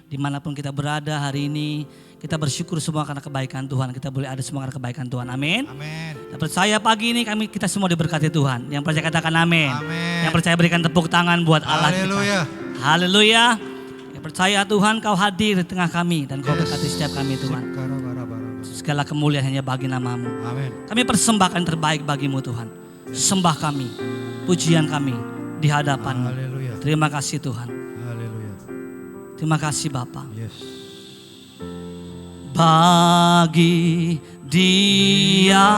Dimanapun kita berada hari ini, kita bersyukur semua karena kebaikan Tuhan. Kita boleh ada semua karena kebaikan Tuhan. Amin. Amin. Dan percaya pagi ini kita semua diberkati Tuhan. Yang percaya katakan amin. Amin. Yang percaya berikan tepuk tangan buat Allah Haleluya. kita. Haleluya. Yang percaya Tuhan kau hadir di tengah kami dan kau berkati setiap kami Tuhan. Segala kemuliaan hanya bagi namamu. Amin. Kami persembahkan terbaik bagimu Tuhan. Sembah kami, pujian kami di hadapan-Mu. Haleluya. Terima kasih Tuhan. Haleluya. Terima kasih Bapa. Yes. Bagi Dia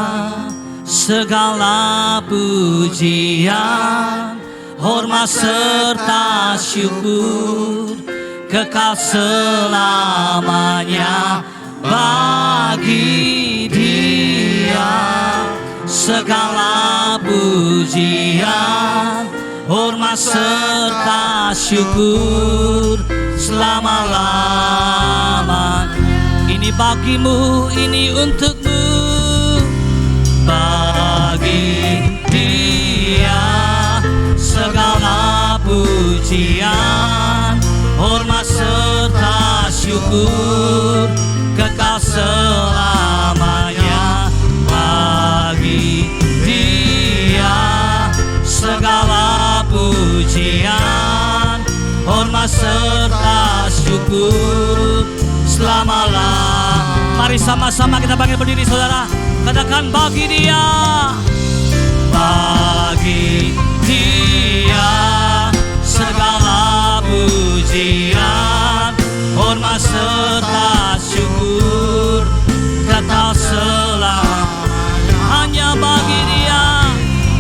segala pujian, hormat serta syukur kekal selamanya. Bagi Dia segala pujian, hormat serta syukur selama-lamanya. Ini bagimu, ini untukmu. Bagi Dia segala pujian, hormat serta syukur kekal selamanya. Bagi Dia segala pujian, hormat serta syukur selama-lamanya. Mari sama-sama kita bangkit berdiri saudara. Katakan bagi Dia. Bagi Dia segala pujian, hormat serta syukur kekal selamanya. Hanya bagi Dia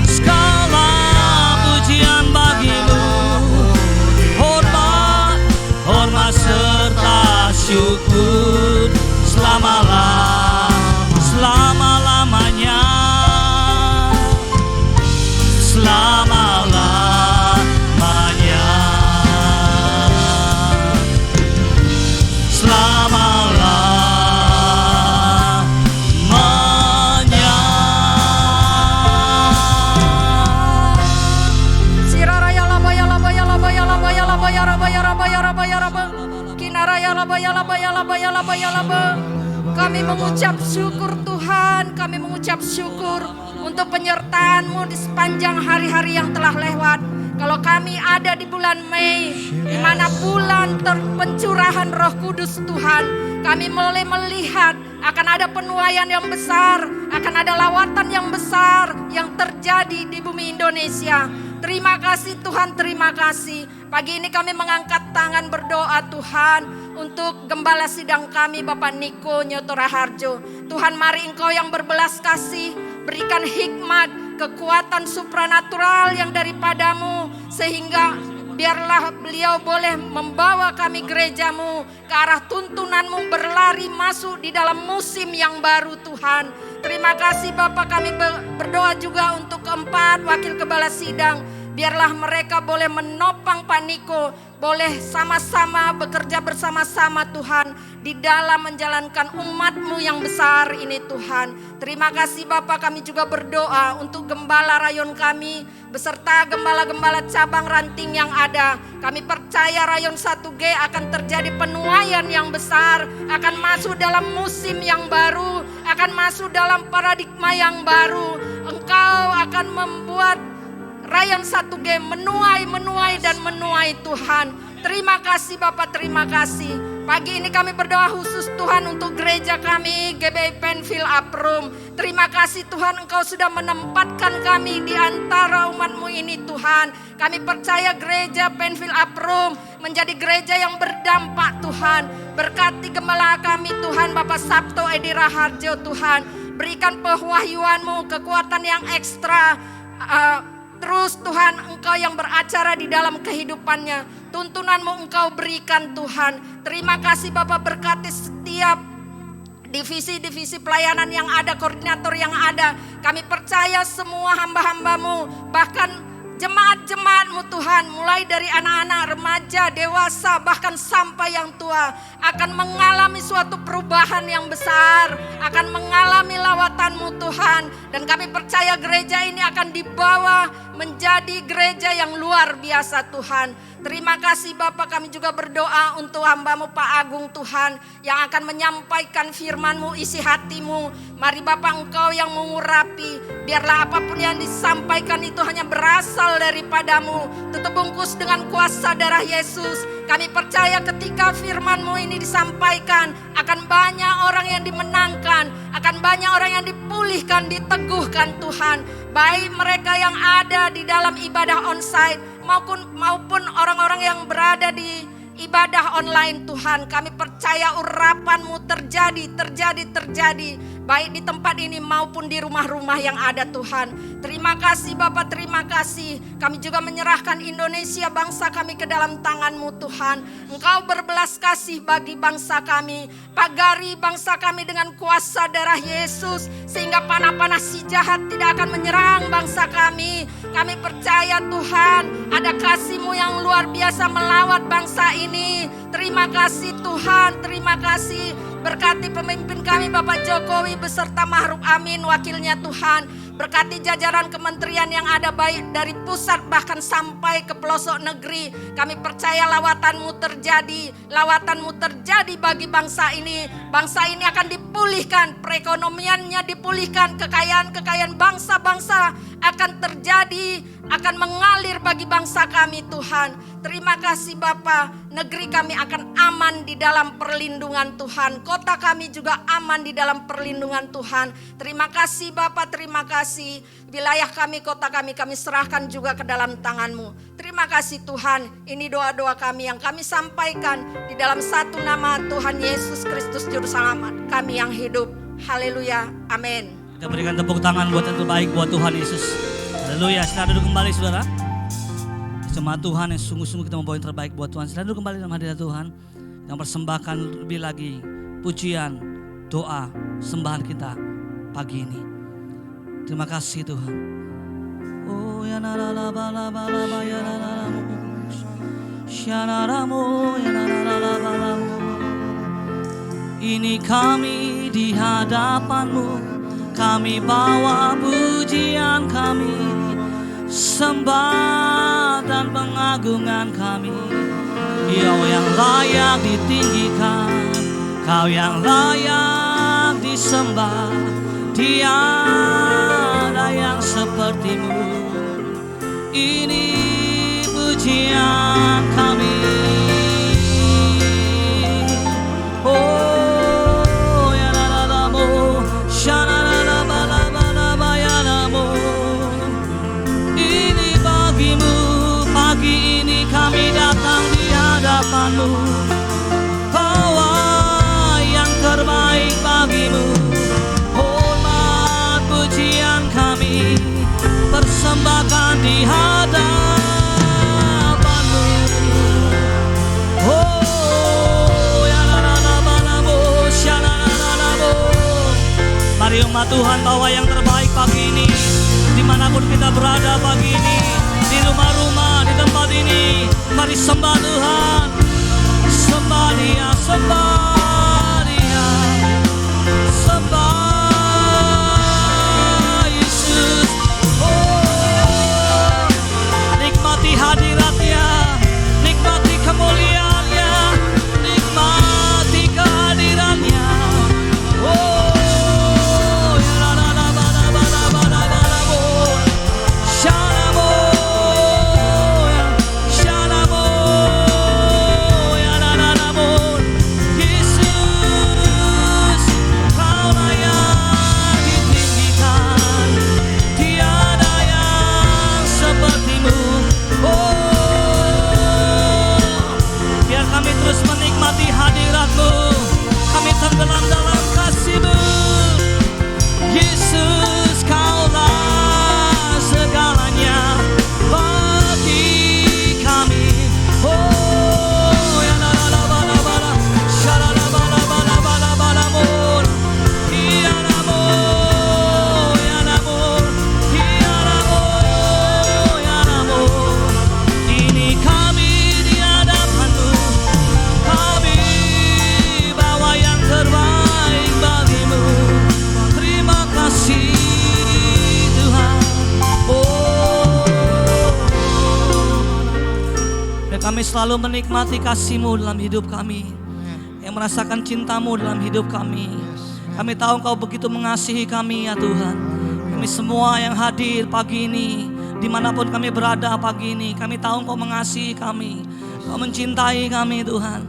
segala pujian bagimu. Hormat serta syukur selama-lamanya. Selama-lamanya. Selama-lamanya. Siraraya labaya labaya labaya labaya labaya rabaya rabaya rabaya raba. Kinaraya labaya labaya labaya labaya laba. Kami mengucap syukur Tuhan, kami mengucap syukur untuk penyertaan-Mu di sepanjang hari-hari yang telah lewat. Kalau kami ada di bulan Mei, di mana bulan pencurahan Roh Kudus Tuhan, kami mulai melihat akan ada penuaian yang besar, akan ada lawatan yang besar yang terjadi di bumi Indonesia. Terima kasih Tuhan, terima kasih. Pagi ini kami mengangkat tangan berdoa Tuhan untuk gembala sidang kami Bapak Niko Nyoto Raharjo. Tuhan mari Engkau yang berbelas kasih, berikan hikmat, kekuatan supranatural yang daripadamu, sehingga biarlah beliau boleh membawa kami gerejamu ke arah tuntunanmu, berlari masuk di dalam musim yang baru Tuhan. Terima kasih Bapak, kami berdoa juga untuk keempat wakil kepala sidang. Biarlah mereka boleh menopang Pak Niko, boleh sama-sama bekerja bersama-sama Tuhan di dalam menjalankan umat-Mu yang besar ini Tuhan. Terima kasih Bapak, kami juga berdoa untuk gembala rayon kami beserta gembala-gembala cabang ranting yang ada. Kami percaya rayon 1G akan terjadi penuaian yang besar, akan masuk dalam musim yang baru, akan masuk dalam paradigma yang baru. Engkau akan membuat rayon 1G menuai dan menuai Tuhan. Terima kasih Bapak, terima kasih. Pagi ini kami berdoa khusus Tuhan untuk gereja kami GBI Penfield Aprum. Terima kasih Tuhan, Engkau sudah menempatkan kami di antara umat-Mu ini Tuhan. Kami percaya gereja Penfield Aprum menjadi gereja yang berdampak Tuhan. Berkati gembala kami Tuhan Bapak Sabto Edi Raharjo Tuhan. Berikan pewahyuan-Mu, kekuatan yang ekstra. Terus Tuhan, Engkau yang beracara di dalam kehidupannya. Tuntunan-Mu Engkau berikan Tuhan. Terima kasih Bapak, berkati setiap divisi-divisi pelayanan yang ada, koordinator yang ada. Kami percaya semua hamba-hamba-Mu, bahkan jemaat-jemaat-Mu Tuhan, mulai dari anak-anak, remaja, dewasa, bahkan sampai yang tua, akan mengalami suatu perubahan yang besar, akan mengalami lawatan-Mu Tuhan. Dan kami percaya gereja ini akan dibawa menjadi gereja yang luar biasa Tuhan. Terima kasih Bapa, kami juga berdoa untuk hamba-Mu Pak Agung Tuhan, yang akan menyampaikan firman-Mu, isi hati-Mu. Mari Bapa, Engkau yang mengurapi, biarlah apapun yang disampaikan itu hanya berasal daripada-Mu. Tutup bungkus dengan kuasa darah Yesus. Kami percaya ketika firman-Mu ini disampaikan, akan banyak orang yang dimenangkan, akan banyak orang yang dipulihkan, diteguhkan Tuhan. Baik mereka yang ada di dalam ibadah onsite maupun orang-orang yang berada di ibadah online Tuhan. Kami percaya urapan-Mu terjadi. Baik di tempat ini maupun di rumah-rumah yang ada Tuhan. Terima kasih Bapak, terima kasih. Kami juga menyerahkan Indonesia bangsa kami ke dalam tangan-Mu Tuhan. Engkau berbelas kasih bagi bangsa kami. Pagari bangsa kami dengan kuasa darah Yesus, sehingga panah-panah si jahat tidak akan menyerang bangsa kami. Kami percaya Tuhan, ada kasih-Mu yang luar biasa melawat bangsa ini. Terima kasih Tuhan, terima kasih. Berkati pemimpin kami Bapak Jokowi beserta Ma'ruf Amin wakilnya Tuhan. Berkati jajaran kementerian yang ada baik dari pusat bahkan sampai ke pelosok negeri. Kami percaya lawatan-Mu terjadi bagi bangsa ini. Bangsa ini akan dipulihkan, perekonomiannya dipulihkan, kekayaan bangsa-bangsa akan terjadi, akan mengalir bagi bangsa kami Tuhan. Terima kasih Bapa, negeri kami akan aman di dalam perlindungan Tuhan. Kota kami juga aman di dalam perlindungan Tuhan. Terima kasih Bapa, terima kasih. Wilayah kami, kota kami serahkan juga ke dalam tangan-Mu. Terima kasih Tuhan, ini doa-doa kami yang kami sampaikan di dalam satu nama Tuhan Yesus Kristus Juru Selamat kami yang hidup. Haleluya, amin. Kita berikan tepuk tangan buat yang terbaik buat Tuhan Yesus. Haleluya, silakan duduk kembali saudara. Jemaat Tuhan yang sungguh-sungguh kita membawa yang terbaik buat Tuhan. Silakan duduk kembali dalam hadirat Tuhan. Yang persembahkan lebih lagi pujian, doa, sembahan kita pagi ini. Terima kasih Tuhan. Oh ya nala bala bala ya nala syanaramu ya nala bala. Ini kami di hadapan-Mu, kami bawa pujian kami, sembah dan pengagungan kami. Kau yang layak ditinggikan, Kau yang layak disembah. Tiada yang seperti-Mu. Ini pujian kami. Oh ya nalamu syanala bala bala bayanamu. Ini bagi-Mu, pagi ini kami datang di hadapan-Mu. Bawa yang terbaik bagi-Mu. Hormat pujian kami persembahkan di hadapan-Mu. Oh ya nalamu syanala. Mari umat Tuhan bawa yang terbaik pagi ini, dimanapun kita berada pagi ini, di rumah-rumah, di tempat ini. Mari sembah Tuhan, sembah Dia, sembah Dia, sembah Yesus. Oh, nikmati hadirat-Nya, nikmati kemuliaan-Nya, nikmati kehadiran-Nya. Oh terus menikmati hadirat-Mu, kami tenggelam dalam kasih-Mu. Yesus, Kaulah segalanya bagi kami. Oh ya la la bala bala shalala bala bala bala bala mun ya namun ya namun ya namun ya namun. Ini kami di hadapan-Mu, kami selalu menikmati kasih-Mu dalam hidup kami, yang merasakan cinta-Mu dalam hidup kami. Kami tahu Engkau begitu mengasihi kami ya Tuhan. Kami semua yang hadir pagi ini, dimanapun kami berada pagi ini, kami tahu Engkau mengasihi kami, Engkau mencintai kami Tuhan.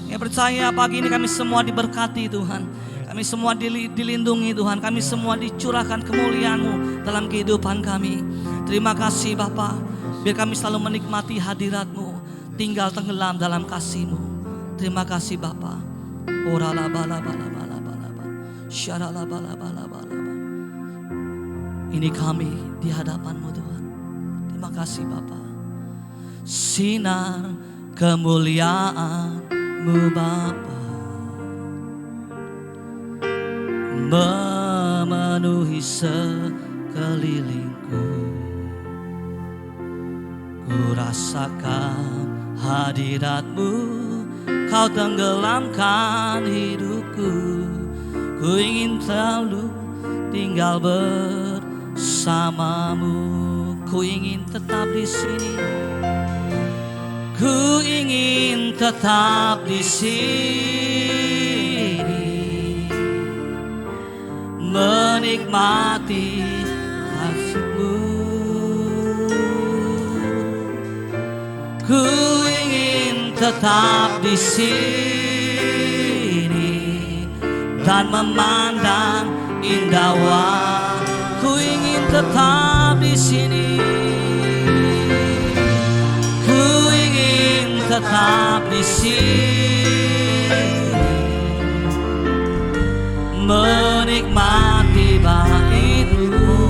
Kami percaya pagi ini kami semua diberkati Tuhan. Kami semua dilindungi Tuhan. Kami semua dicurahkan kemuliaan-Mu dalam kehidupan kami. Terima kasih Bapa. Biar kami selalu menikmati hadirat-Mu, tinggal tenggelam dalam kasih-Mu. Terima kasih Bapa. Orala bala bala bala bala bala. Syarala bala bala bala bala. Ini kami di hadapan-Mu Tuhan. Terima kasih Bapa. Sinar kemuliaan-Mu Bapa memenuhi sekelilingku. Ku rasakan hadirat-Mu, Kau tenggelamkan hidupku. Ku ingin selalu tinggal bersama-Mu. Ku ingin tetap di sini. Ku ingin tetap di sini, menikmati kasih-Mu. Ku ingin tetap di sini dan memandang indah wajah. Ku ingin tetap di sini. Ku ingin tetap di sini, menikmati bait-Mu.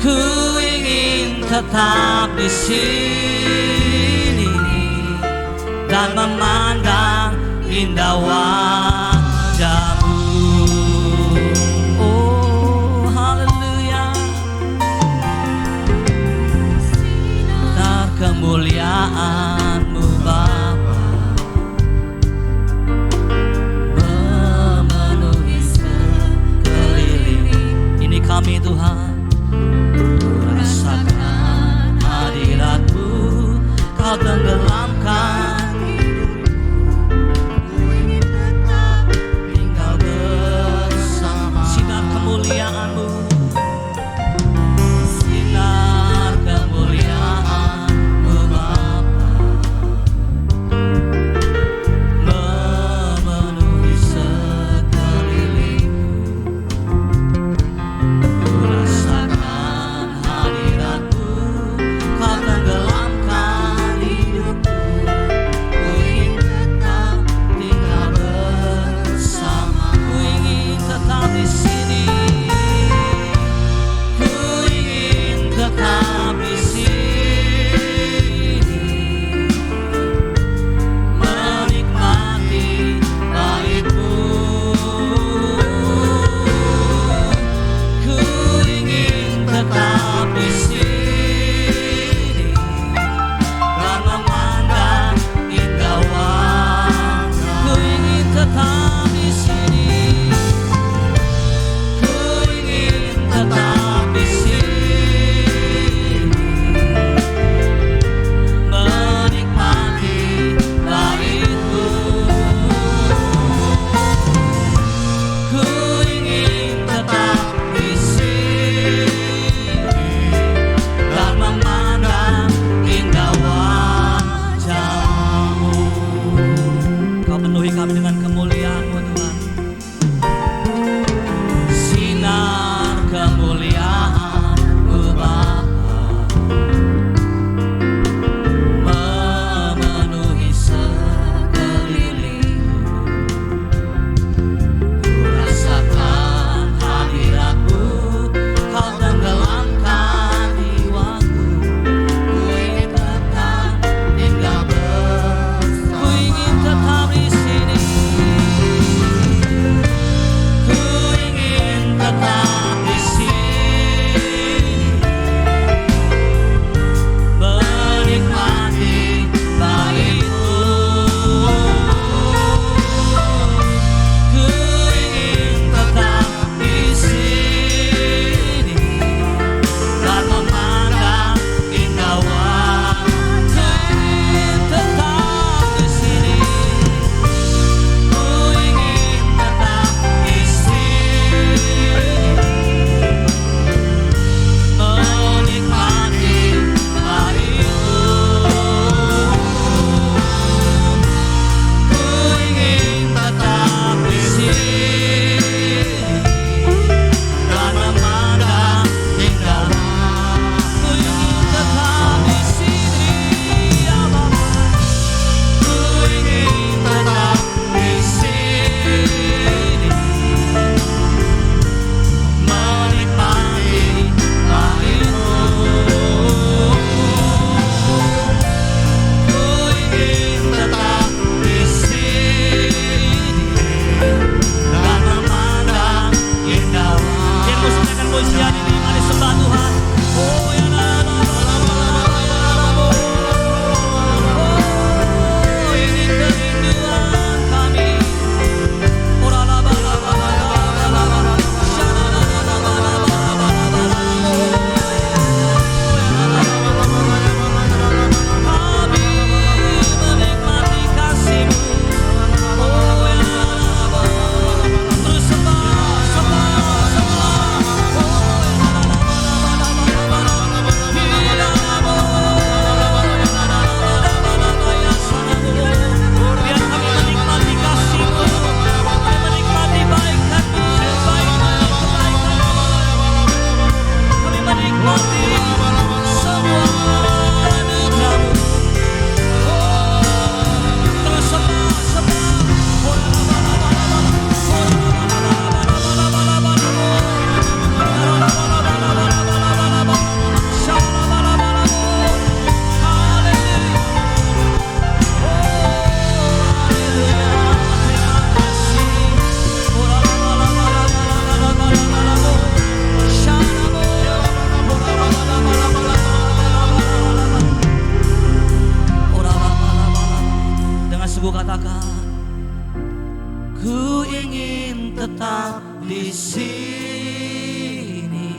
Ku ingin tetap di sini dan memandang indah wajah-Mu. Oh haleluya. Sinar kemuliaan-Mu Bapa memenuhi sekeliling. Ini kami Tuhan, rasakan hadirat-Mu, Kau tenggelamkan tinggal bersama. Sinar kemuliaan-Mu, sinar kemuliaan-Mu Bapa memenuhi sekeliling. Ku rasakan hadirat-Mu, Kau tenggelamkan hidupku. Ku ingin tetap tinggal bersama. Ku ingin tetap di sini. Ku ingin tetap di sini, menikmati bait-Mu. Ku ingin tetap di sini dan memandang indah wajah. Ku ingin tetap di sini. Ku ingin tetap di sini, menikmati bait-Mu. Ku ingin tetap di sini dan memandang indah wajah-Mu. Kau penuhi kami dengan kemuliaan-Mu Tuhan. Sinar kemuliaan-Mu Bapa memenuhi sekeliling. Ku rasakan hadirat-Mu, Kau tenggelamkan jiwaku. Ku ingin tetap tinggal bersama. Ku ingin tetap di sini. sungguh-sungguh katakan, ku ingin tetap di sini,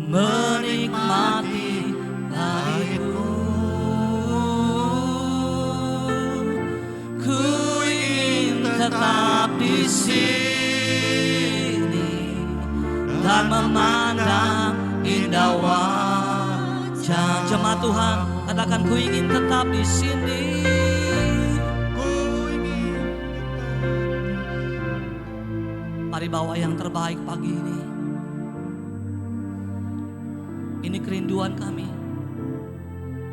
menikmati hidupku. Ku ingin tetap di sini dan memandang indah wajah. Jemaat Tuhan, katakan, ku ingin tetap di sini. Mari bawa yang terbaik pagi ini. Ini kerinduan kami.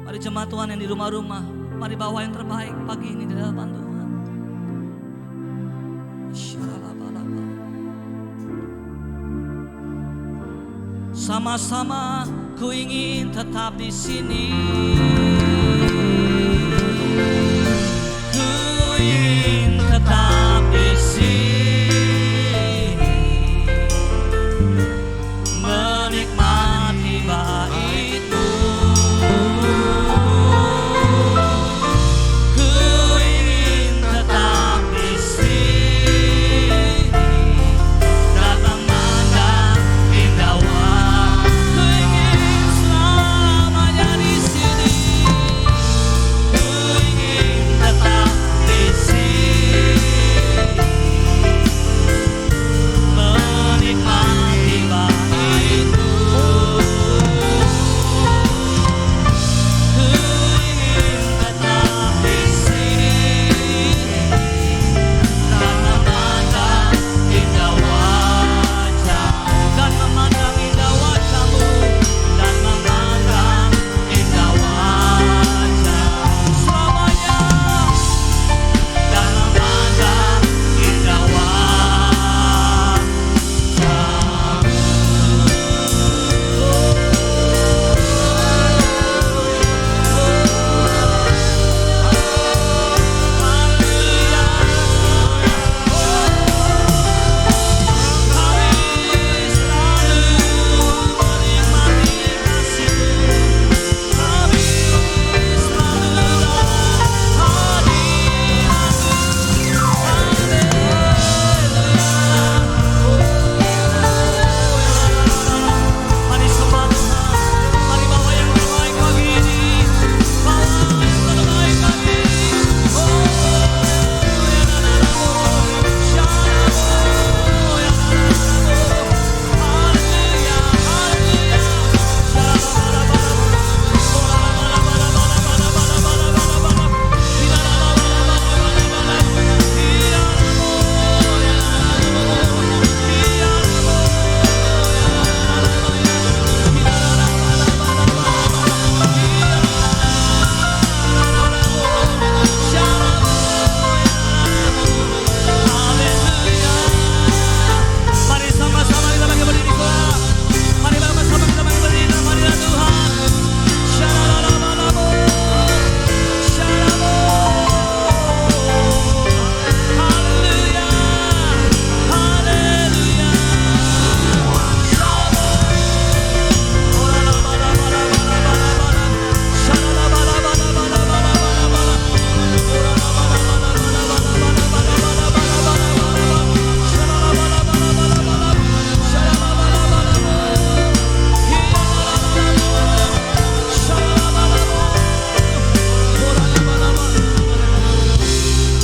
Mari jemaat Tuhan yang di rumah-rumah, mari bawa yang terbaik pagi ini di hadapan Tuhan. Sama-sama ku ingin tetap di sini. Ku ingin tetap di sini, menikmati baitmu. Ku ingin tetap di sini dan memandang indah wajah. Ku ingin selamanya di sini. Ku ingin tetap di sini, menikmati baitmu. Ku ingin tetap di sini dan memandang indah wajah, dan memandang indah wajahmu, dan memandang indah wajah selamanya, dan memandang indah Mari sembah Tuhan, mari bawa yang terbaik pagi ini, bawa yang terbaik pagi ini. Mari sama-sama kita bangkit berdiri, saudara. Mari sama-sama kita bangkit berdiri dalam hadirat Tuhan. Shalalalalabo, shalabo. Haleluya, haleluya. Shalabo. Oralabalabalabalabala. Shalalabalabalabalabala.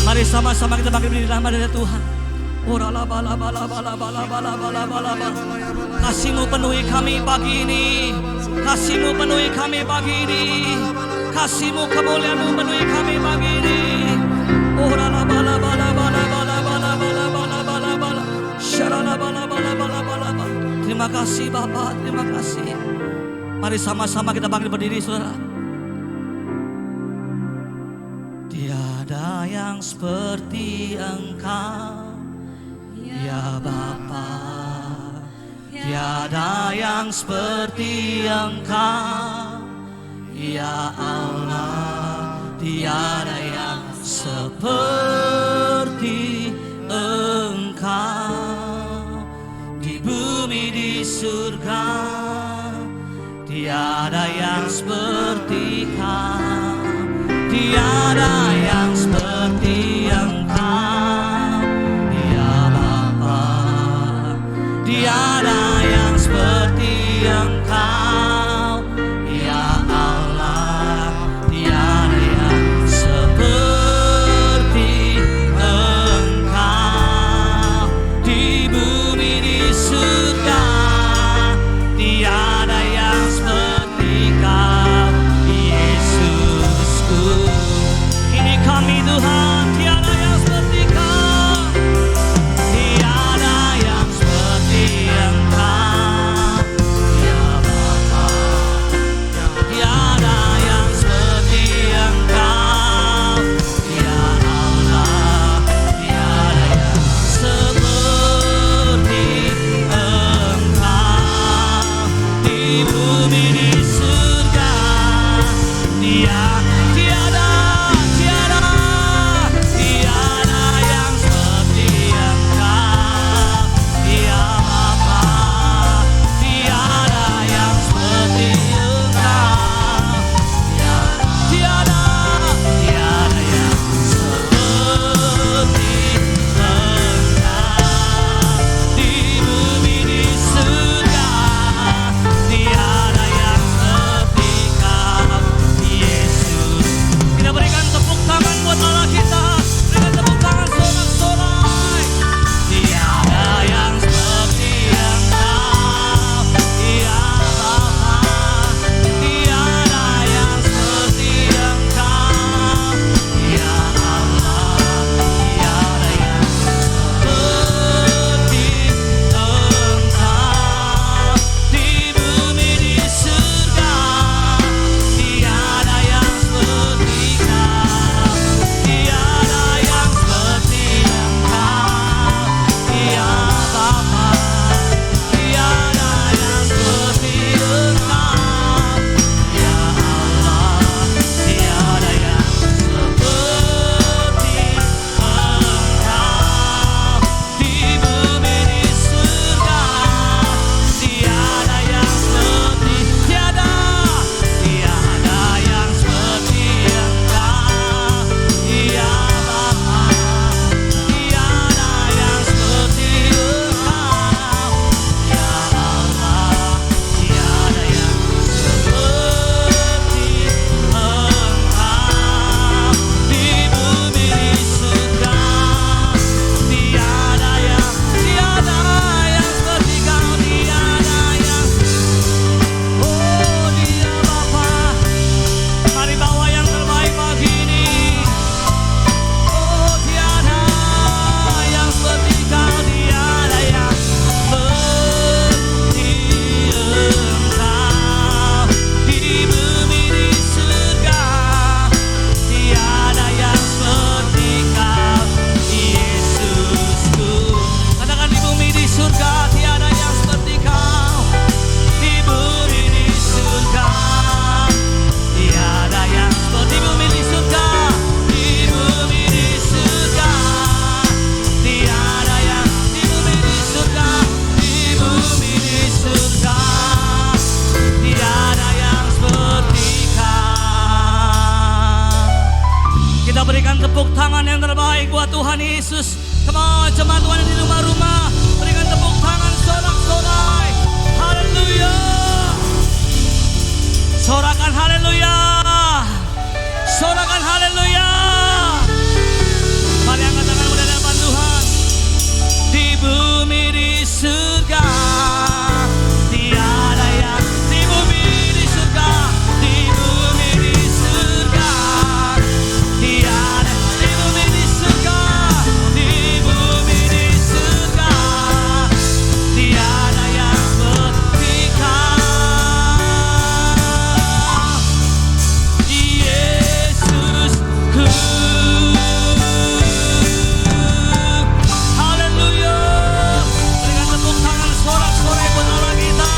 Mari sama-sama kita bangkit berdiri dalam hadirat Tuhan. Kasih-Mu penuhi kami pagi ini. Kasih-Mu penuhi kami pagi ini. Kasih-Mu, kemuliaan-Mu penuhi kami pagi ini. Terima kasih Bapa, terima kasih. Mari sama-sama kita bangkit berdiri, saudara. Tiada yang seperti Engkau, ya Bapa. Tiada yang seperti Engkau, ya Allah. Tiada yang seperti Engkau di bumi di surga. Tiada yang seperti Kau, tiada Kita berikan tepuk tangan yang terbaik buat Tuhan Yesus. Come on, jemaat Tuhan yang di rumah-rumah, berikan tepuk tangan sorak-sorai. Haleluya. Sorakan haleluya. Sorakan haleluya. Mari angkat tanganmu di hadapan Tuhan. Di bumi di surga tiada yang, di bumi di surga, di bumi di surga tiada, di bumi di surga, di bumi di surga tiada yang bertikai. Yesusku, haleluya. Berikan tepuk tangan sorak-sorai buat Allah kita.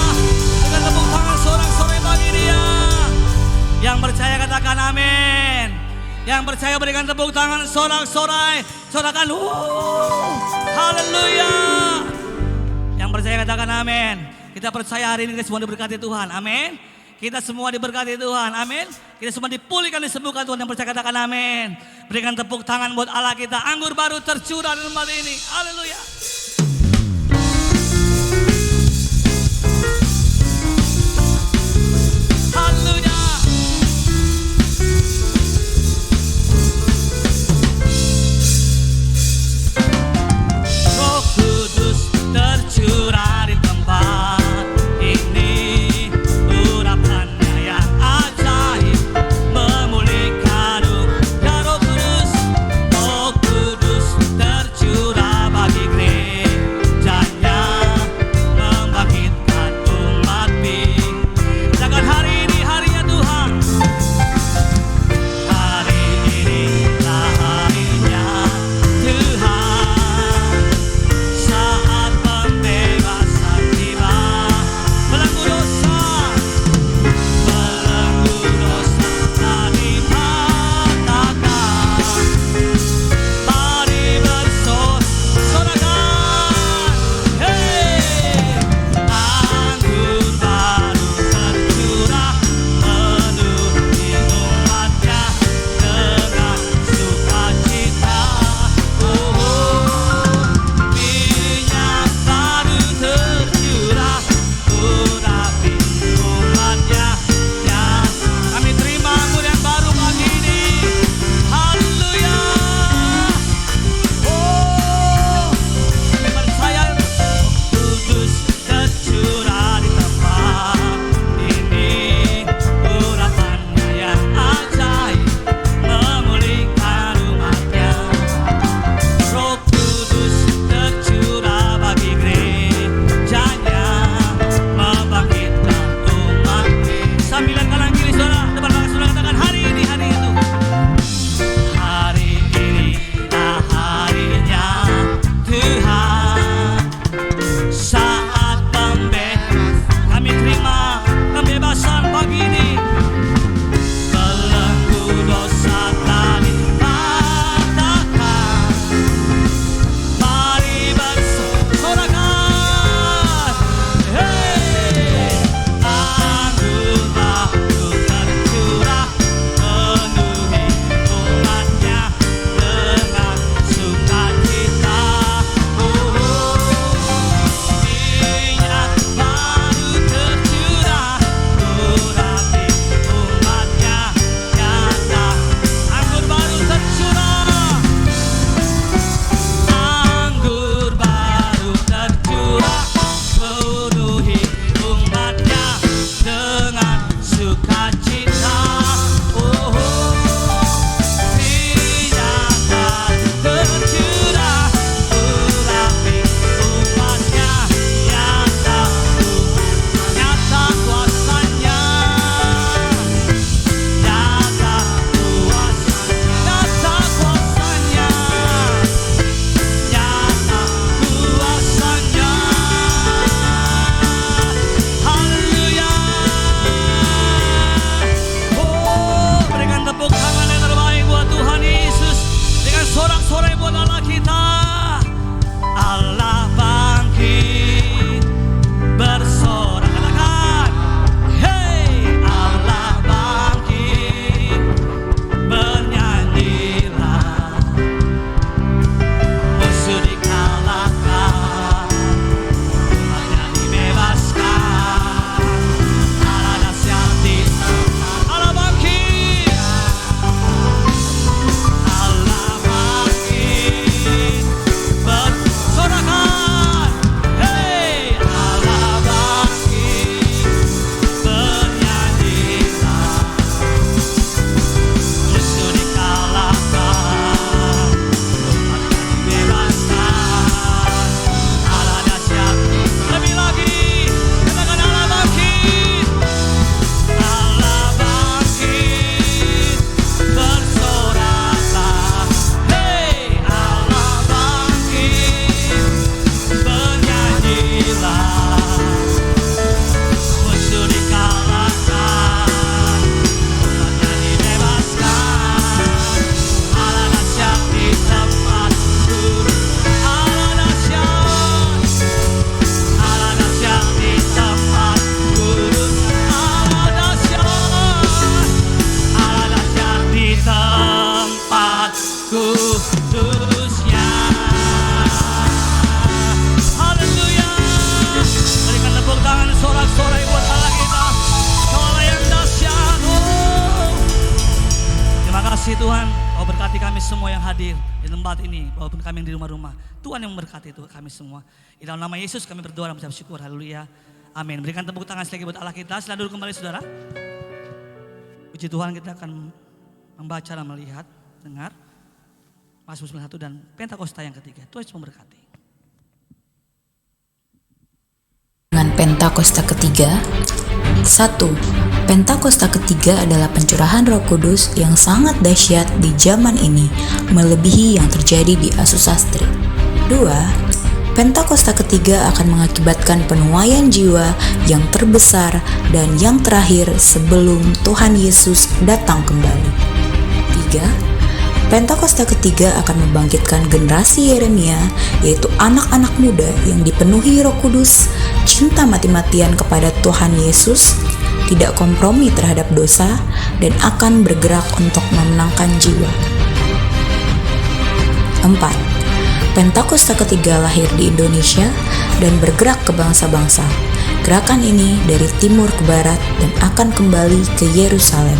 Berikan tepuk tangan sorak-sorai bagi Dia. Yang percaya katakan amin. Yang percaya berikan tepuk tangan sorak-sorai. Sorakan haleluya. Yang percaya katakan amin. Kita percaya hari ini kita semua diberkati Tuhan. Amin. Kita semua diberkati Tuhan. Amin. Kita semua dipulihkan, disembuhkan Tuhan. Yang percaya katakan amin. Berikan tepuk tangan buat Allah kita. Anggur baru tercurah di tempat ini. Haleluya. Haleluya. Roh Kudus tercurah di tempat ini. Urapannya yang ajaib memulihkan duka. Roh Kudus tercurah bagi gereja. kudusnya. Haleluya. Berikan tepuk tangan sorak-sorai buat Allah kita. Allah yang dahsyat. Terima kasih Tuhan. Kau berkati kami semua yang hadir di tempat ini, walaupun kami yang di rumah-rumah. Tuhan yang memberkati Tuhan kami semua. Di dalam nama Yesus kami berdoa dan mengucap syukur. Haleluya. Amin. Berikan tepuk tangan sekali buat Allah kita. Silakan duduk kembali saudara. Puji Tuhan, kita akan membaca dan melihat, dengar Mazmur 91 dan Pentakosta yang ketiga. Tuhan Yesus memberkati. Dengan Pentakosta ketiga, 1. Pentakosta ketiga adalah pencurahan Roh Kudus yang sangat dahsyat di zaman ini, melebihi yang terjadi di Azusa Street. 2. Pentakosta ketiga akan mengakibatkan penuaian jiwa yang terbesar dan yang terakhir sebelum Tuhan Yesus datang kembali. 3. Pentakosta ketiga akan membangkitkan generasi Yeremia, yaitu anak-anak muda yang dipenuhi Roh Kudus, cinta mati-matian kepada Tuhan Yesus, tidak kompromi terhadap dosa, dan akan bergerak untuk memenangkan jiwa. 4. Pentakosta ketiga lahir di Indonesia dan bergerak ke bangsa-bangsa. Gerakan ini dari timur ke barat dan akan kembali ke Yerusalem.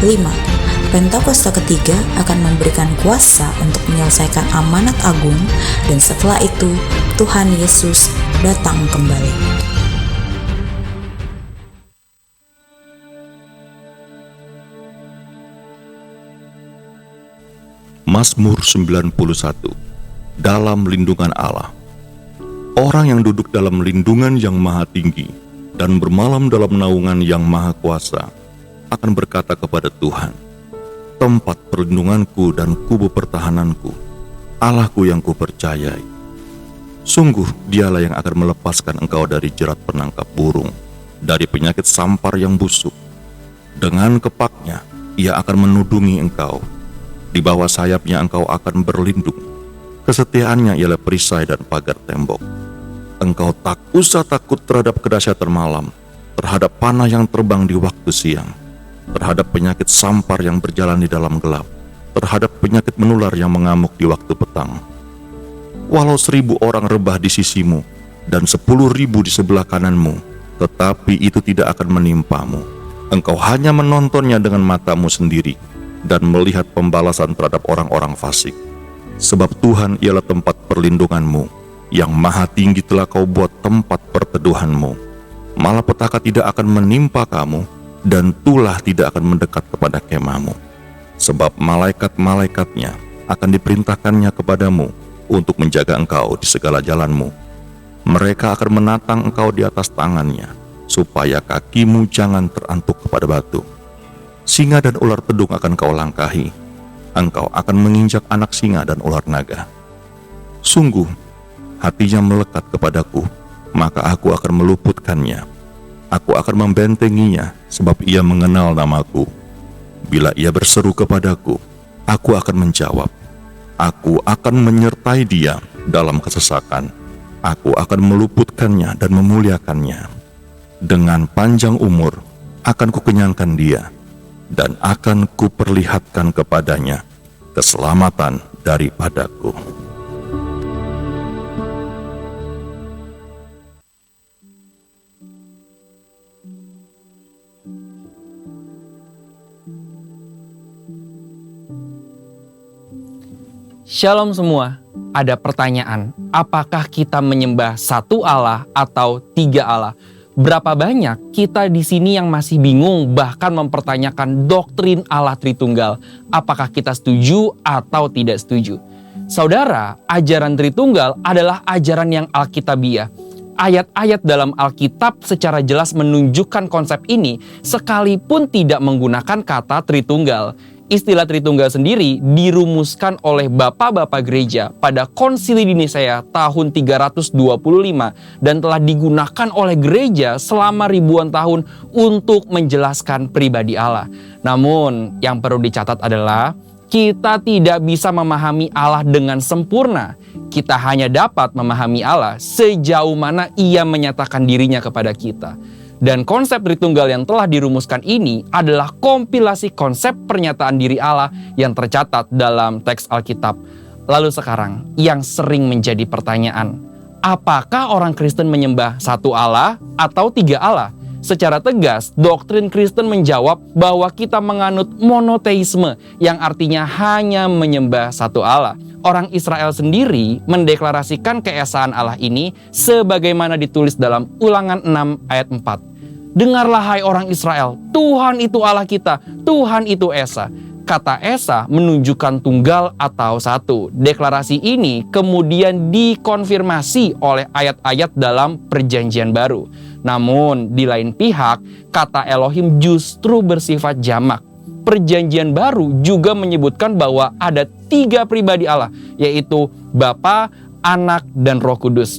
5. Pentakosta ketiga akan memberikan kuasa untuk menyelesaikan amanat agung, dan setelah itu Tuhan Yesus datang kembali. Mazmur 91. Dalam lindungan Allah. Orang yang duduk dalam lindungan yang maha tinggi dan bermalam dalam naungan yang maha kuasa akan berkata kepada Tuhan, tempat perlindunganku dan kubu pertahananku, Allahku yang kupercayai. Sungguh dialah yang akan melepaskan engkau dari jerat penangkap burung, dari penyakit sampar yang busuk. Dengan kepaknya ia akan menudungi engkau. Di bawah sayapnya engkau akan berlindung. Kesetiaannya ialah perisai dan pagar tembok. Engkau tak usah takut terhadap kedahsyatan malam, terhadap panah yang terbang di waktu siang, terhadap penyakit sampar yang berjalan di dalam gelap, terhadap penyakit menular yang mengamuk di waktu petang. Walau 1.000 orang rebah di sisimu dan 10.000 di sebelah kananmu, tetapi itu tidak akan menimpamu. Engkau hanya menontonnya dengan matamu sendiri dan melihat pembalasan terhadap orang-orang fasik. Sebab Tuhan ialah tempat perlindunganmu, yang maha tinggi telah kau buat tempat perteduhanmu. Malapetaka tidak akan menimpa kamu, dan tulah tidak akan mendekat kepada kemahmu. Sebab malaikat-malaikatnya akan diperintahkannya kepadamu untuk menjaga engkau di segala jalanmu. Mereka akan menatang engkau di atas tangannya, supaya kakimu jangan terantuk kepada batu. Singa dan ular pedung akan kau langkahi. Engkau akan menginjak anak singa dan ular naga. Sungguh, hatinya melekat kepadaku, maka aku akan meluputkannya. Aku akan membentenginya, sebab ia mengenal namaku. Bila ia berseru kepadaku, aku akan menjawab. Aku akan menyertai dia dalam kesesakan. Aku akan meluputkannya dan memuliakannya. Dengan panjang umur akan kukenyangkan dia, dan akan kuperlihatkan kepadanya keselamatan daripadaku. Shalom semua, ada pertanyaan, apakah kita menyembah satu Allah atau tiga Allah? Berapa banyak kita di sini yang masih bingung bahkan mempertanyakan doktrin Allah Tritunggal? Apakah kita setuju atau tidak setuju? Saudara, ajaran Tritunggal adalah ajaran yang Alkitabiah. Ayat-ayat dalam Alkitab secara jelas menunjukkan konsep ini sekalipun tidak menggunakan kata Tritunggal. Istilah Tritunggal sendiri dirumuskan oleh bapak-bapak gereja pada Konsili di Nisea tahun 325 dan telah digunakan oleh gereja selama ribuan tahun untuk menjelaskan pribadi Allah. Namun yang perlu dicatat adalah kita tidak bisa memahami Allah dengan sempurna. Kita hanya dapat memahami Allah sejauh mana Ia menyatakan dirinya kepada kita. Dan konsep Tritunggal yang telah dirumuskan ini adalah kompilasi konsep pernyataan diri Allah yang tercatat dalam teks Alkitab. Lalu sekarang, yang sering menjadi pertanyaan, apakah orang Kristen menyembah satu Allah atau tiga Allah? Secara tegas, doktrin Kristen menjawab bahwa kita menganut monoteisme yang artinya hanya menyembah satu Allah. Orang Israel sendiri mendeklarasikan keesaan Allah ini sebagaimana ditulis dalam Ulangan 6 ayat 4. Dengarlah hai orang Israel, Tuhan itu Allah kita, Tuhan itu Esa. Kata Esa menunjukkan tunggal atau satu. Deklarasi ini kemudian dikonfirmasi oleh ayat-ayat dalam Perjanjian Baru. Namun di lain pihak, kata Elohim justru bersifat jamak. Perjanjian Baru juga menyebutkan bahwa ada 3 pribadi Allah, yaitu Bapa, Anak, dan Roh Kudus.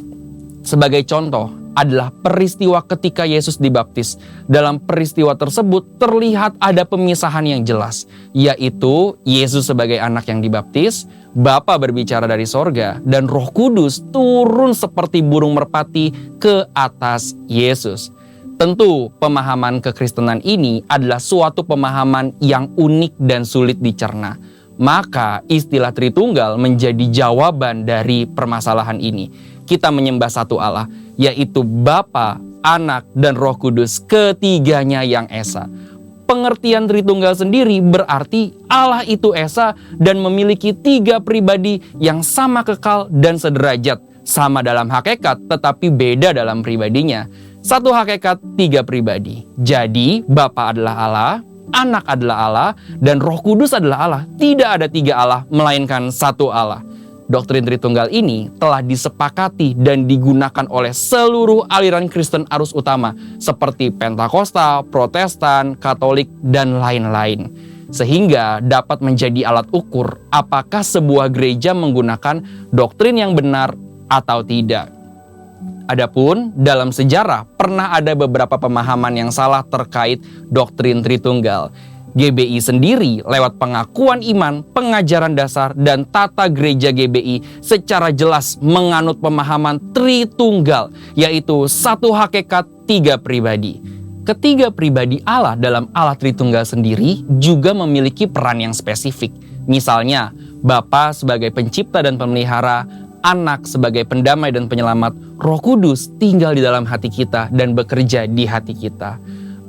Sebagai contoh adalah peristiwa ketika Yesus dibaptis. Dalam peristiwa tersebut terlihat ada pemisahan yang jelas, yaitu Yesus sebagai anak yang dibaptis, Bapa berbicara dari sorga, dan Roh Kudus turun seperti burung merpati ke atas Yesus. Tentu pemahaman kekristenan ini adalah suatu pemahaman yang unik dan sulit dicerna. Maka istilah Tritunggal menjadi jawaban dari permasalahan ini. Kita menyembah satu Allah, yaitu Bapa, Anak, dan Roh Kudus, ketiganya yang Esa. Pengertian Tritunggal sendiri berarti Allah itu Esa dan memiliki 3 pribadi yang sama kekal dan sederajat, sama dalam hakikat tetapi beda dalam pribadinya. Satu hakikat, 3 pribadi. Jadi Bapa adalah Allah, Anak adalah Allah, dan Roh Kudus adalah Allah. Tidak ada 3 Allah, melainkan satu Allah. Doktrin Tritunggal ini telah disepakati dan digunakan oleh seluruh aliran Kristen arus utama seperti Pentakosta, Protestan, Katolik, dan lain-lain. Sehingga dapat menjadi alat ukur apakah sebuah gereja menggunakan doktrin yang benar atau tidak. Adapun dalam sejarah pernah ada beberapa pemahaman yang salah terkait doktrin Tritunggal. GBI sendiri lewat pengakuan iman, pengajaran dasar, dan tata gereja GBI secara jelas menganut pemahaman Tritunggal, yaitu satu hakikat, 3 pribadi. Ketiga pribadi Allah dalam Allah Tritunggal sendiri juga memiliki peran yang spesifik. Misalnya, Bapa sebagai pencipta dan pemelihara, Anak sebagai pendamai dan penyelamat, Roh Kudus tinggal di dalam hati kita dan bekerja di hati kita.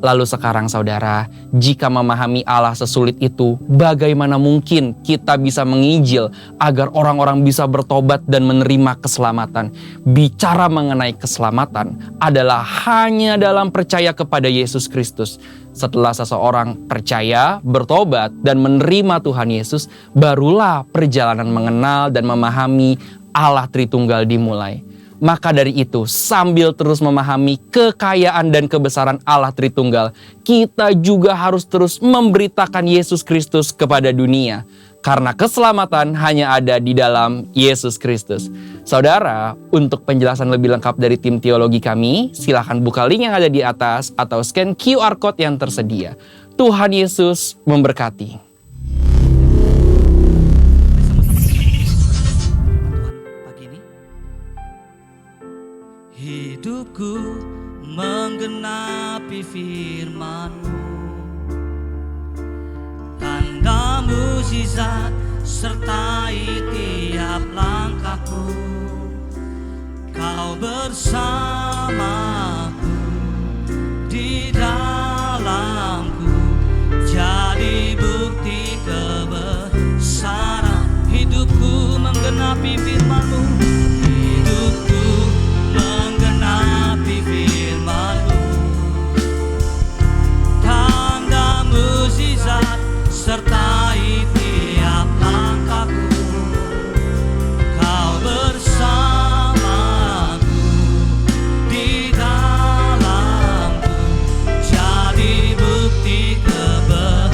Lalu sekarang saudara, jika memahami Allah sesulit itu, bagaimana mungkin kita bisa menginjil agar orang-orang bisa bertobat dan menerima keselamatan? Bicara mengenai keselamatan adalah hanya dalam percaya kepada Yesus Kristus. Setelah seseorang percaya, bertobat, dan menerima Tuhan Yesus, barulah perjalanan mengenal dan memahami Allah Tritunggal dimulai. Maka dari itu, sambil terus memahami kekayaan dan kebesaran Allah Tritunggal, kita juga harus terus memberitakan Yesus Kristus kepada dunia. Karena keselamatan hanya ada di dalam Yesus Kristus. Saudara, untuk penjelasan lebih lengkap dari tim teologi kami, silakan buka link yang ada di atas atau scan QR Code yang tersedia. Tuhan Yesus memberkati. Hidupku menggenapi firman-Mu, tanda mukjizat sertai tiap langkahku. Kau bersamaku di dalamku, jadi bukti kebesaran. Hidupku menggenapi firman-Mu, hidupku menggenapi firman-Mu, tanda mukjizat sertai tiap langkahku. Kau bersamaku di dalamku, jadi bukti hidupku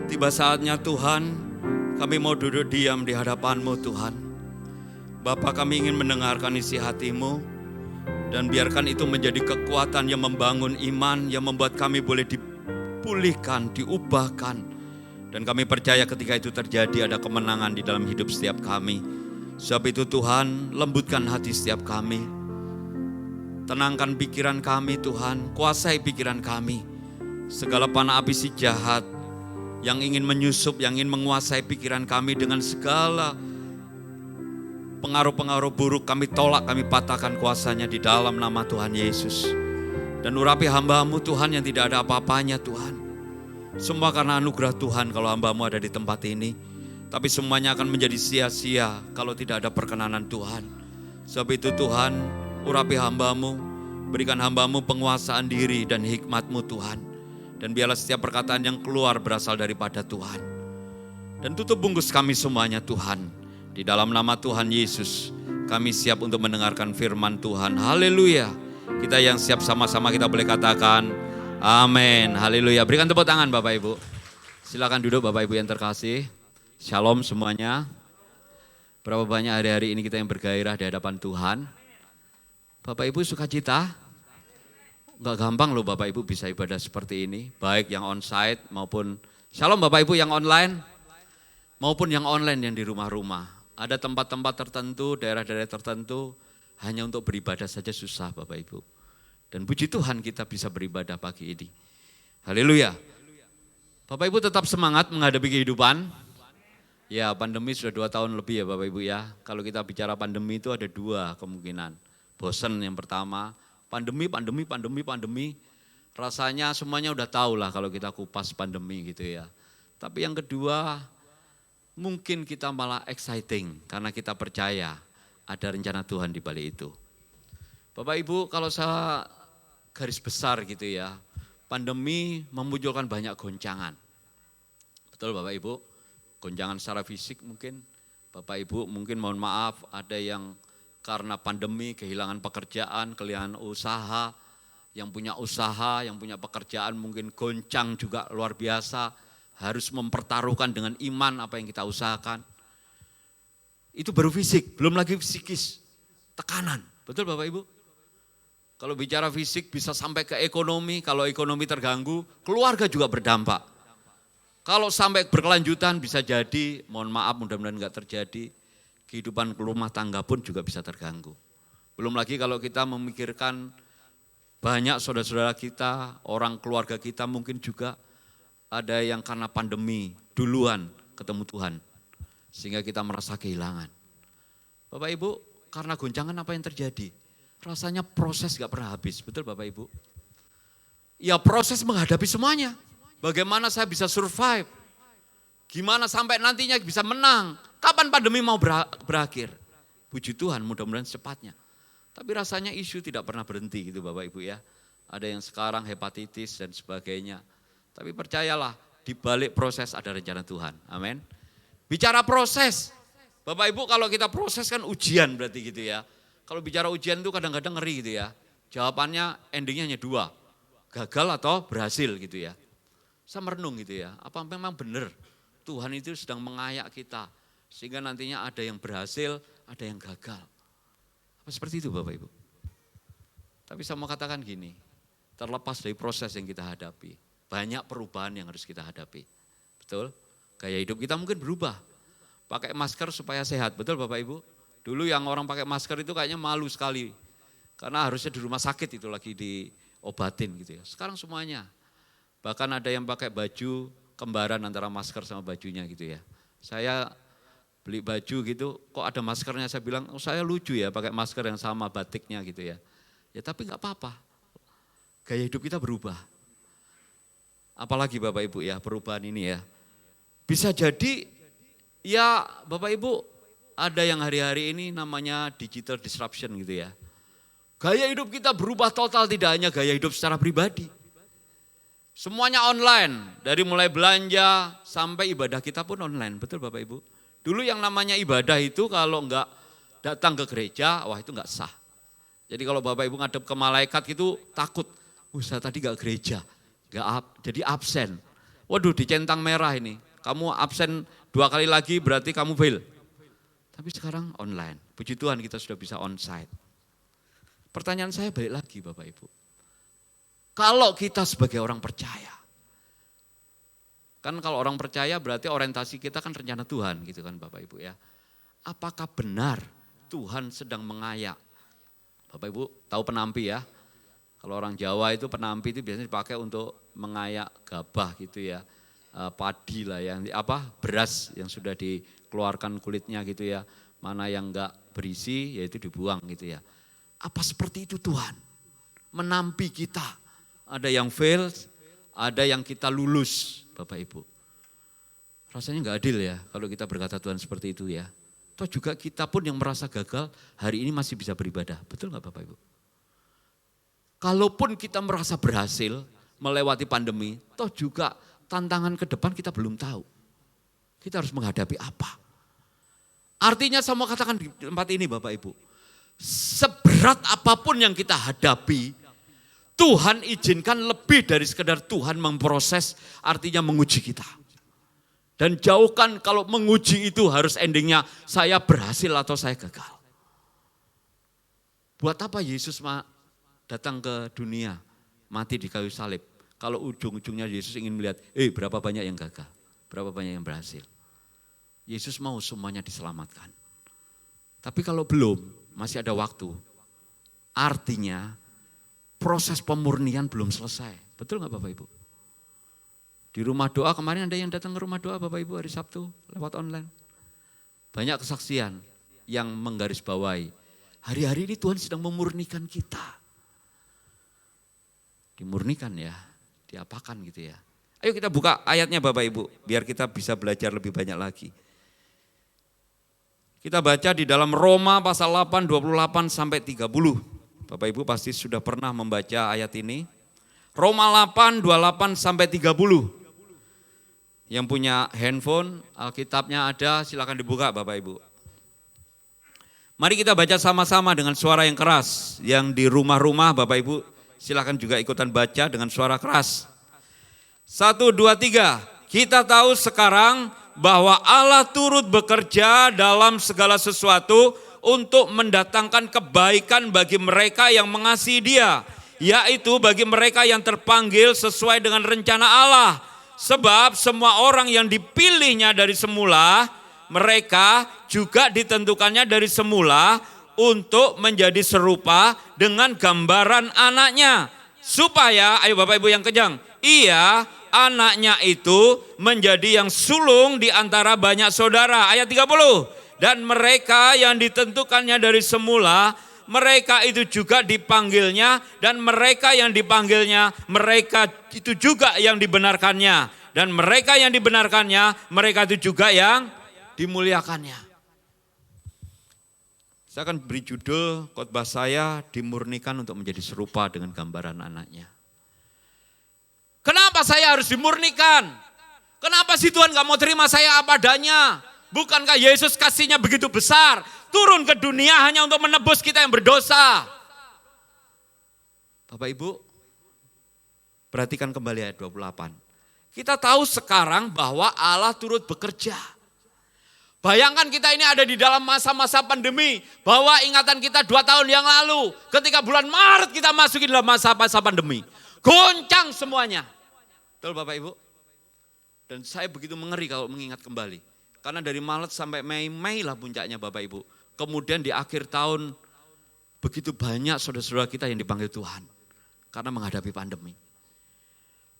Tiba saatnya Tuhan, kami mau duduk diam di hadapan-Mu Tuhan. Bapa, kami ingin mendengarkan isi hati-Mu, dan biarkan itu menjadi kekuatan yang membangun iman, yang membuat kami boleh dipulihkan, diubahkan. Dan kami percaya ketika itu terjadi ada kemenangan di dalam hidup setiap kami. Sebab itu Tuhan, lembutkan hati setiap kami. Tenangkan pikiran kami Tuhan, kuasai pikiran kami. Segala panah api si jahat yang ingin menyusup, yang ingin menguasai pikiran kami dengan segala pengaruh-pengaruh buruk, kami tolak, kami patahkan kuasanya di dalam nama Tuhan Yesus. Dan urapi hamba-Mu Tuhan yang tidak ada apa-apanya Tuhan. Semua karena anugerah Tuhan kalau hamba-Mu ada di tempat ini. Tapi semuanya akan menjadi sia-sia kalau tidak ada perkenanan Tuhan. Sebab itu Tuhan, urapi hamba-Mu, berikan hamba-Mu penguasaan diri dan hikmat-Mu Tuhan. Dan biarlah setiap perkataan yang keluar berasal daripada Tuhan. Dan tutup bungkus kami semuanya Tuhan. Di dalam nama Tuhan Yesus, kami siap untuk mendengarkan firman Tuhan. Haleluya. Kita yang siap sama-sama kita boleh katakan, amin. Haleluya. Berikan tepuk tangan Bapak Ibu. Silakan duduk Bapak Ibu yang terkasih. Shalom semuanya. Berapa banyak hari-hari ini kita yang bergairah di hadapan Tuhan. Bapak Ibu sukacita? Enggak gampang loh Bapak Ibu bisa ibadah seperti ini. Baik yang onsite maupun, shalom Bapak Ibu yang online. Maupun yang online yang di rumah-rumah. Ada tempat-tempat tertentu, daerah-daerah tertentu. Hanya untuk beribadah saja susah Bapak Ibu. Dan puji Tuhan kita bisa beribadah pagi ini. Haleluya. Bapak Ibu tetap semangat menghadapi kehidupan. Ya pandemi sudah 2 tahun lebih ya Bapak Ibu ya. Kalau kita bicara pandemi itu ada 2 kemungkinan. Bosen yang pertama. Pandemi. Rasanya semuanya udah tahu lah kalau kita kupas pandemi gitu ya. Tapi yang kedua, mungkin kita malah exciting karena kita percaya ada rencana Tuhan di balik itu. Bapak Ibu, kalau saya garis besar gitu ya, pandemi memunculkan banyak goncangan. Betul Bapak Ibu? Goncangan secara fisik mungkin. Bapak Ibu mungkin mohon maaf ada yang karena pandemi kehilangan pekerjaan, kehilangan usaha, yang punya usaha, yang punya pekerjaan mungkin goncang juga luar biasa, harus mempertaruhkan dengan iman apa yang kita usahakan. Itu baru fisik, belum lagi psikis, tekanan, betul Bapak Ibu? Kalau bicara fisik bisa sampai ke ekonomi, kalau ekonomi terganggu, keluarga juga berdampak. Kalau sampai berkelanjutan bisa jadi, mohon maaf mudah-mudahan enggak terjadi, kehidupan rumah tangga pun juga bisa terganggu. Belum lagi kalau kita memikirkan banyak saudara-saudara kita, orang keluarga kita mungkin juga ada yang karena pandemi duluan ketemu Tuhan. Sehingga kita merasa kehilangan. Bapak Ibu, karena goncangan apa yang terjadi? Rasanya proses gak pernah habis, betul Bapak Ibu? Ya proses menghadapi semuanya. Bagaimana saya bisa survive? Gimana sampai nantinya bisa menang? Kapan pandemi mau berakhir? Puji Tuhan mudah-mudahan secepatnya. Tapi rasanya isu tidak pernah berhenti gitu Bapak Ibu ya. Ada yang sekarang hepatitis dan sebagainya. Tapi percayalah di balik proses ada rencana Tuhan. Amin. Bicara proses. Bapak Ibu kalau kita proses kan ujian berarti gitu ya. Kalau bicara ujian itu kadang-kadang ngeri gitu ya. Jawabannya endingnya hanya 2. Gagal atau berhasil gitu ya. Saya merenung gitu ya. Apa memang benar Tuhan itu sedang mengayak kita. Sehingga nantinya ada yang berhasil, ada yang gagal. Apa seperti itu Bapak Ibu? Tapi saya mau katakan gini, terlepas dari proses yang kita hadapi, banyak perubahan yang harus kita hadapi. Betul? Gaya hidup kita mungkin berubah. Pakai masker supaya sehat, betul Bapak Ibu? Dulu yang orang pakai masker itu kayaknya malu sekali. Karena harusnya di rumah sakit itu lagi diobatin gitu ya. Sekarang semuanya. Bahkan ada yang pakai baju kembaran antara masker sama bajunya gitu ya. Saya beli baju gitu, kok ada maskernya, saya bilang, oh, saya lucu ya pakai masker yang sama batiknya gitu ya. Ya tapi gak apa-apa, gaya hidup kita berubah. Apalagi Bapak Ibu ya perubahan ini ya. Bisa jadi ya Bapak Ibu ada yang hari-hari ini namanya digital disruption gitu ya. Gaya hidup kita berubah total, tidak hanya gaya hidup secara pribadi. Semuanya online, dari mulai belanja sampai ibadah kita pun online, betul Bapak Ibu? Dulu yang namanya ibadah itu kalau enggak datang ke gereja, wah itu enggak sah. Jadi kalau Bapak Ibu ngadep ke malaikat itu takut. Saya tadi gak gereja, jadi absen. Waduh, dicentang merah ini. Kamu absen 2 kali lagi berarti kamu fail. Tapi sekarang online. Puji Tuhan kita sudah bisa onsite. Pertanyaan saya balik lagi Bapak Ibu. Kalau kita sebagai orang percaya, kan kalau orang percaya berarti orientasi kita kan rencana Tuhan gitu kan Bapak Ibu ya. Apakah benar Tuhan sedang mengayak? Bapak Ibu tahu penampi ya. Kalau orang Jawa itu penampi itu biasanya dipakai untuk mengayak gabah gitu ya. Padi lah yang beras yang sudah dikeluarkan kulitnya gitu ya. Mana yang enggak berisi yaitu dibuang gitu ya. Apa seperti itu Tuhan? Menampi kita. Ada yang fail, ada yang kita lulus Bapak Ibu. Rasanya enggak adil ya kalau kita berkata Tuhan seperti itu ya. Toh juga kita pun yang merasa gagal hari ini masih bisa beribadah. Betul enggak Bapak Ibu? Kalaupun kita merasa berhasil melewati pandemi, toh juga tantangan ke depan kita belum tahu. Kita harus menghadapi apa? Artinya saya mau katakan di tempat ini Bapak Ibu, seberat apapun yang kita hadapi, Tuhan izinkan lebih dari sekedar Tuhan memproses, artinya menguji kita. Dan jauhkan kalau menguji itu harus endingnya saya berhasil atau saya gagal. Buat apa Yesus datang ke dunia, mati di kayu salib? Kalau ujung-ujungnya Yesus ingin melihat, berapa banyak yang gagal, berapa banyak yang berhasil. Yesus mau semuanya diselamatkan. Tapi kalau belum, masih ada waktu. Artinya proses pemurnian belum selesai. Betul nggak Bapak Ibu? Di rumah doa kemarin ada yang datang ke rumah doa Bapak Ibu hari Sabtu lewat online. Banyak kesaksian yang menggarisbawahi. Hari-hari ini Tuhan sedang memurnikan kita. Dimurnikan ya, diapakan gitu ya. Ayo kita buka ayatnya Bapak Ibu, biar kita bisa belajar lebih banyak lagi. Kita baca di dalam Roma pasal 8, 28 sampai 30. Bapak Ibu pasti sudah pernah membaca ayat ini. Roma 8, 28 sampai 30. Yang punya handphone, Alkitabnya ada, silakan dibuka Bapak Ibu. Mari kita baca sama-sama dengan suara yang keras. Yang di rumah-rumah Bapak Ibu, silakan juga ikutan baca dengan suara keras. 1, 2, 3. Kita tahu sekarang bahwa Allah turut bekerja dalam segala sesuatu untuk mendatangkan kebaikan bagi mereka yang mengasihi Dia, yaitu bagi mereka yang terpanggil sesuai dengan rencana Allah. Sebab semua orang yang dipilihnya dari semula, mereka juga ditentukannya dari semula untuk menjadi serupa dengan gambaran anaknya. Supaya, ayo Bapak Ibu yang kejang, ia anaknya itu menjadi yang sulung di antara banyak saudara. Ayat 30. Dan mereka yang ditentukannya dari semula, mereka itu juga dipanggilnya. Dan mereka yang dipanggilnya, mereka itu juga yang dibenarkannya. Dan mereka yang dibenarkannya, mereka itu juga yang dimuliakannya. Saya akan beri judul khotbah saya, dimurnikan untuk menjadi serupa dengan gambaran anaknya. Kenapa saya harus dimurnikan? Kenapa sih Tuhan gak mau terima saya apa adanya? Bukankah Yesus kasihnya begitu besar? Turun ke dunia hanya untuk menebus kita yang berdosa. Bapak Ibu, perhatikan kembali ayat 28. Kita tahu sekarang bahwa Allah turut bekerja. Bayangkan kita ini ada di dalam masa-masa pandemi. Bahwa ingatan kita 2 tahun yang lalu. Ketika bulan Maret kita masuki dalam masa-masa pandemi. Goncang semuanya. Betul Bapak Ibu? Dan saya begitu mengeri kalau mengingat kembali. Karena dari Maret sampai Mei lah puncaknya Bapak Ibu. Kemudian di akhir tahun begitu banyak saudara-saudara kita yang dipanggil Tuhan. Karena menghadapi pandemi.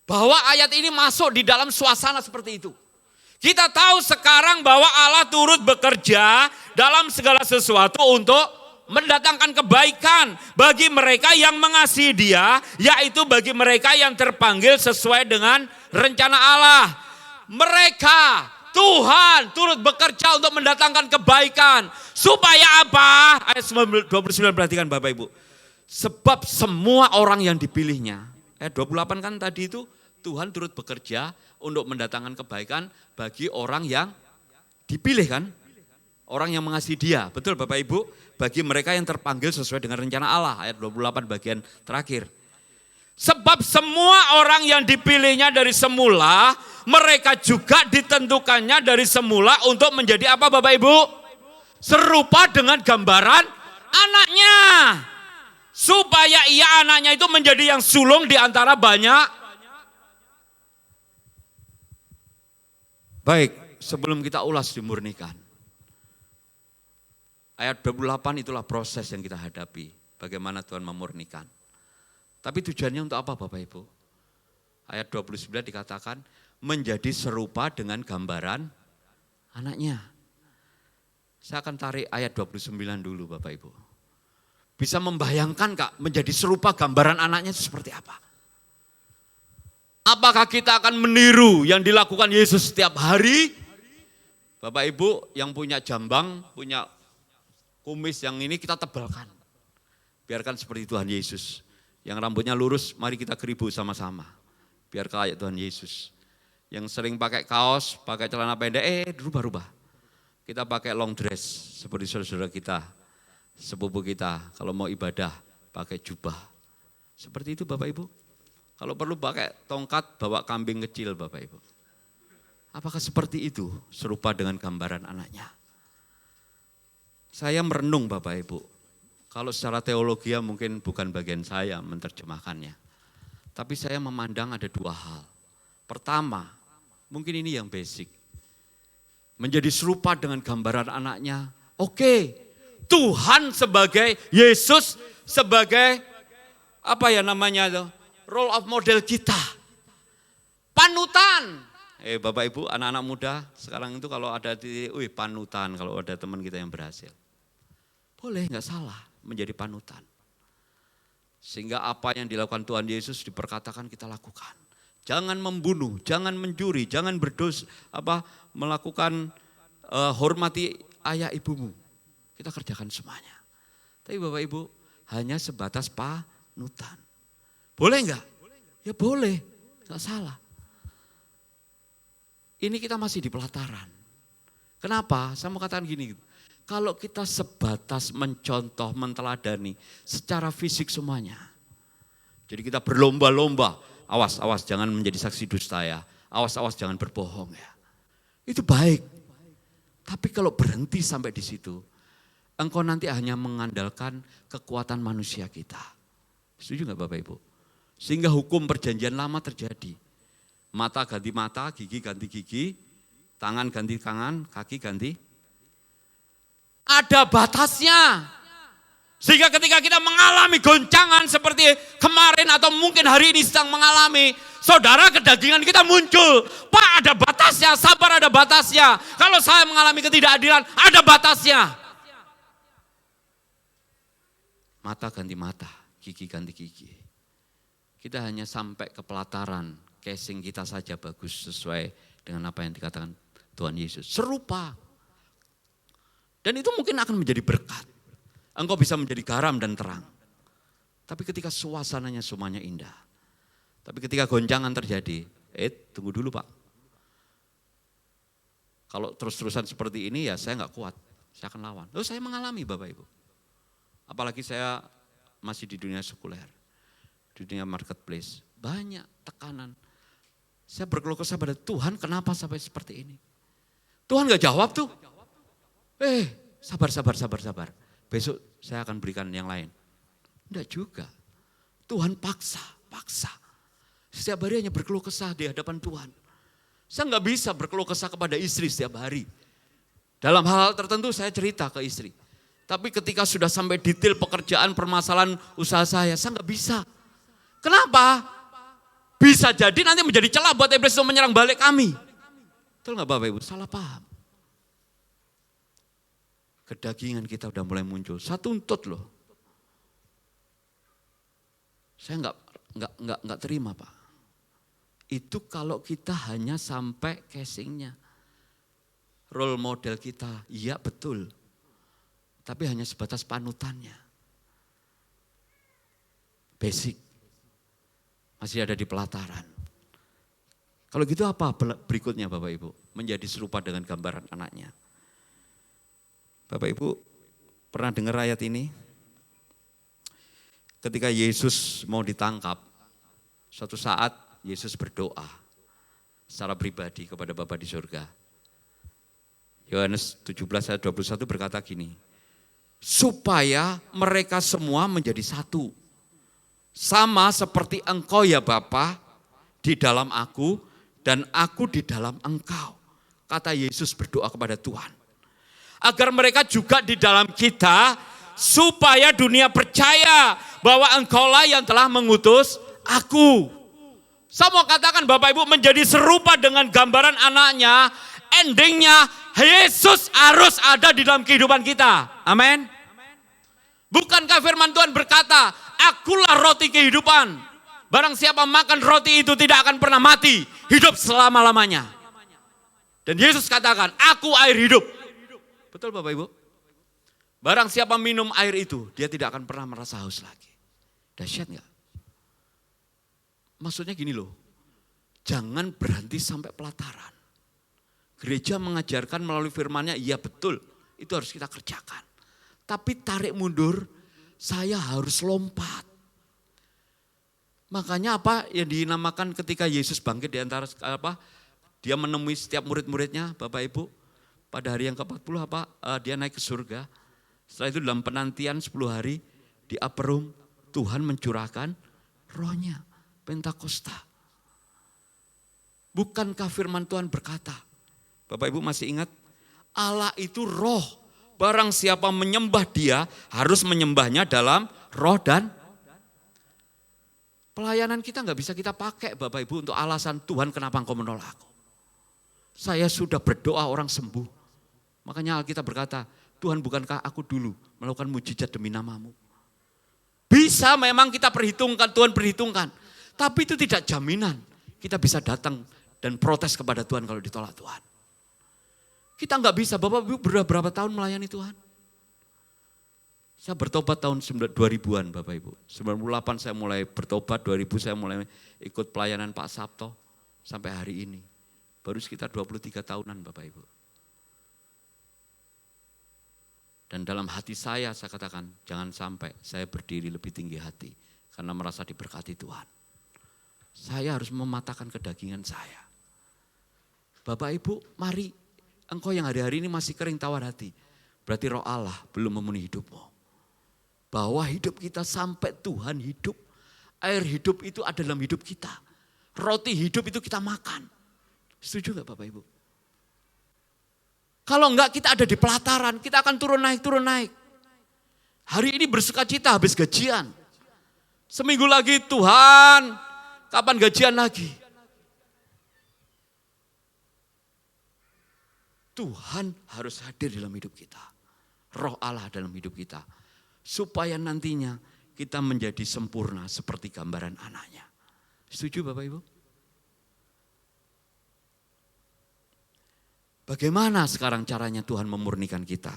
Bahwa ayat ini masuk di dalam suasana seperti itu. Kita tahu sekarang bahwa Allah turut bekerja dalam segala sesuatu untuk mendatangkan kebaikan bagi mereka yang mengasihi Dia, yaitu bagi mereka yang terpanggil sesuai dengan rencana Allah. Mereka, Tuhan turut bekerja untuk mendatangkan kebaikan. Supaya apa? Ayat 29 perhatikan Bapak Ibu. Sebab semua orang yang dipilihnya, ayat 28 kan tadi itu, Tuhan turut bekerja untuk mendatangkan kebaikan bagi orang yang dipilih kan. Orang yang mengasihi Dia, betul Bapak Ibu? Bagi mereka yang terpanggil sesuai dengan rencana Allah, ayat 28 bagian terakhir. Sebab semua orang yang dipilihnya dari semula, mereka juga ditentukannya dari semula untuk menjadi apa Bapak Ibu? Serupa dengan gambaran anaknya. Supaya ia anaknya itu menjadi yang sulung di antara banyak. Baik, sebelum kita ulas dimurnikan. Ayat 28 itulah proses yang kita hadapi. Bagaimana Tuhan memurnikan. Tapi tujuannya untuk apa Bapak Ibu? Ayat 29 dikatakan menjadi serupa dengan gambaran anaknya. Saya akan tarik ayat 29 dulu Bapak Ibu. Bisa membayangkan Kak menjadi serupa gambaran anaknya itu seperti apa? Apakah kita akan meniru yang dilakukan Yesus setiap hari? Bapak Ibu yang punya jambang, punya kumis yang ini kita tebalkan. Biarkan seperti Tuhan Yesus. Yang rambutnya lurus, mari kita keribu sama-sama. Biar kayak Tuhan Yesus. Yang sering pakai kaos, pakai celana pendek, rubah-rubah. Kita pakai long dress, seperti saudara-saudara kita, sepupu kita. Kalau mau ibadah, pakai jubah. Seperti itu Bapak Ibu. Kalau perlu pakai tongkat, bawa kambing kecil Bapak Ibu. Apakah seperti itu, serupa dengan gambaran anaknya? Saya merenung Bapak Ibu. Kalau secara teologi mungkin bukan bagian saya menerjemahkannya. Tapi saya memandang ada dua hal. Pertama, mungkin ini yang basic. Menjadi serupa dengan gambaran anaknya. Oke, Tuhan sebagai, Yesus sebagai, apa ya namanya itu? Role of model kita. Panutan. Bapak Ibu, anak-anak muda sekarang itu kalau ada di, panutan kalau ada teman kita yang berhasil. Boleh, enggak salah menjadi panutan. Sehingga apa yang dilakukan Tuhan Yesus diperkatakan kita lakukan. Jangan membunuh, jangan mencuri, jangan berdosa, melakukan hormati ayah ibumu. Kita kerjakan semuanya. Tapi Bapak Ibu hanya sebatas panutan. Boleh enggak? Ya boleh, enggak salah. Ini kita masih di pelataran. Kenapa? Saya mau katakan gini, kalau kita sebatas mencontoh, menteladani secara fisik semuanya. Jadi kita berlomba-lomba, awas jangan menjadi saksi dusta ya, awas jangan berbohong ya. Itu baik. Tapi kalau berhenti sampai di situ, engkau nanti hanya mengandalkan kekuatan manusia kita. Setuju enggak Bapak Ibu? Sehingga hukum perjanjian lama terjadi. Mata ganti mata, gigi ganti gigi, tangan ganti tangan, kaki ganti. Ada batasnya. Sehingga ketika kita mengalami goncangan seperti kemarin atau mungkin hari ini sedang mengalami, saudara kedagingan kita muncul. Pak ada batasnya, sabar ada batasnya. Kalau saya mengalami ketidakadilan, ada batasnya. Mata ganti mata, gigi ganti gigi. Kita hanya sampai ke pelataran, casing kita saja bagus sesuai dengan apa yang dikatakan Tuhan Yesus. Serupa. Dan itu mungkin akan menjadi berkat. Engkau bisa menjadi garam dan terang. Tapi ketika suasananya semuanya indah. Tapi ketika goncangan terjadi, tunggu dulu Pak. Kalau terus-terusan seperti ini ya saya enggak kuat. Saya akan lawan. Saya mengalami Bapak Ibu. Apalagi saya masih di dunia sekuler. Di dunia marketplace. Banyak tekanan. Saya berkeluh kesah pada Tuhan, kenapa sampai seperti ini? Tuhan enggak jawab tuh. Sabar. Besok saya akan berikan yang lain. Enggak juga. Tuhan paksa. Setiap hari hanya berkeluh kesah di hadapan Tuhan. Saya enggak bisa berkeluh kesah kepada istri setiap hari. Dalam hal tertentu saya cerita ke istri. Tapi ketika sudah sampai detail pekerjaan, permasalahan usaha saya enggak bisa. Kenapa? Bisa jadi nanti menjadi celah buat iblis untuk menyerang balik kami. Betul enggak Bapak Ibu? Salah paham. Kedagingan kita udah mulai muncul. Saya tuntut loh. Saya enggak terima Pak. Itu kalau kita hanya sampai casingnya. Role model kita, iya betul. Tapi hanya sebatas panutannya. Basic. Masih ada di pelataran. Kalau gitu apa berikutnya Bapak Ibu? Menjadi serupa dengan gambaran anaknya. Bapak Ibu pernah dengar ayat ini? Ketika Yesus mau ditangkap, Suatu saat Yesus berdoa secara pribadi kepada Bapa di surga. Yohanes 17 ayat 21 berkata gini, supaya mereka semua menjadi satu. Sama seperti Engkau ya Bapa di dalam aku dan aku di dalam Engkau. Kata Yesus berdoa kepada Tuhan. Agar mereka juga di dalam kita supaya dunia percaya bahwa Engkaulah yang telah mengutus aku. Saya mau katakan Bapak Ibu menjadi serupa dengan gambaran anaknya, endingnya Yesus harus ada di dalam kehidupan kita. Amin. Bukankah firman Tuhan berkata, akulah roti kehidupan. Barang siapa makan roti itu tidak akan pernah mati, hidup selama-lamanya. Dan Yesus katakan, aku air hidup. Betul Bapak Ibu? Barang siapa minum air itu, dia tidak akan pernah merasa haus lagi. Dahsyat enggak? Maksudnya gini loh, jangan berhenti sampai pelataran. Gereja mengajarkan melalui firman-Nya, iya betul, itu harus kita kerjakan. Tapi tarik mundur, saya harus lompat. Makanya apa yang dinamakan ketika Yesus bangkit di antara apa? Dia menemui setiap murid-muridnya, Bapak Ibu. Pada hari yang ke-40 dia naik ke surga. Setelah itu dalam penantian 10 hari di upper room, Tuhan mencurahkan rohnya, Pentakosta. Bukankah firman Tuhan berkata, Bapak Ibu masih ingat? Allah itu roh. Barang siapa menyembah dia harus menyembahnya dalam roh dan pelayanan kita nggak bisa kita pakai Bapak Ibu untuk alasan Tuhan kenapa engkau menolak aku. Saya sudah berdoa orang sembuh. Makanya Alkitab berkata, Tuhan bukankah aku dulu melakukan mujizat demi namamu. Bisa memang kita perhitungkan, Tuhan perhitungkan. Tapi itu tidak jaminan kita bisa datang dan protes kepada Tuhan kalau ditolak Tuhan. Kita nggak bisa, Bapak Ibu berapa tahun melayani Tuhan? Saya bertobat tahun 2000-an Bapak Ibu. 98 saya mulai bertobat, 2000 saya mulai ikut pelayanan Pak Sabto. Sampai hari ini. Baru sekitar 23 tahunan Bapak Ibu. Dan dalam hati saya katakan, jangan sampai saya berdiri lebih tinggi hati. Karena merasa diberkati Tuhan. Saya harus mematahkan kedagingan saya. Bapak Ibu, mari. Engkau yang hari-hari ini masih kering tawar hati. Berarti roh Allah belum memenuhi hidupmu. Bahwa hidup kita sampai Tuhan hidup. Air hidup itu ada dalam hidup kita. Roti hidup itu kita makan. Setuju gak Bapak Ibu? Kalau enggak kita ada di pelataran, kita akan turun naik. Hari ini bersukacita habis gajian. Seminggu lagi Tuhan, kapan gajian lagi? Tuhan harus hadir dalam hidup kita. Roh Allah dalam hidup kita. Supaya nantinya kita menjadi sempurna seperti gambaran anaknya. Setuju Bapak Ibu? Bagaimana sekarang caranya Tuhan memurnikan kita?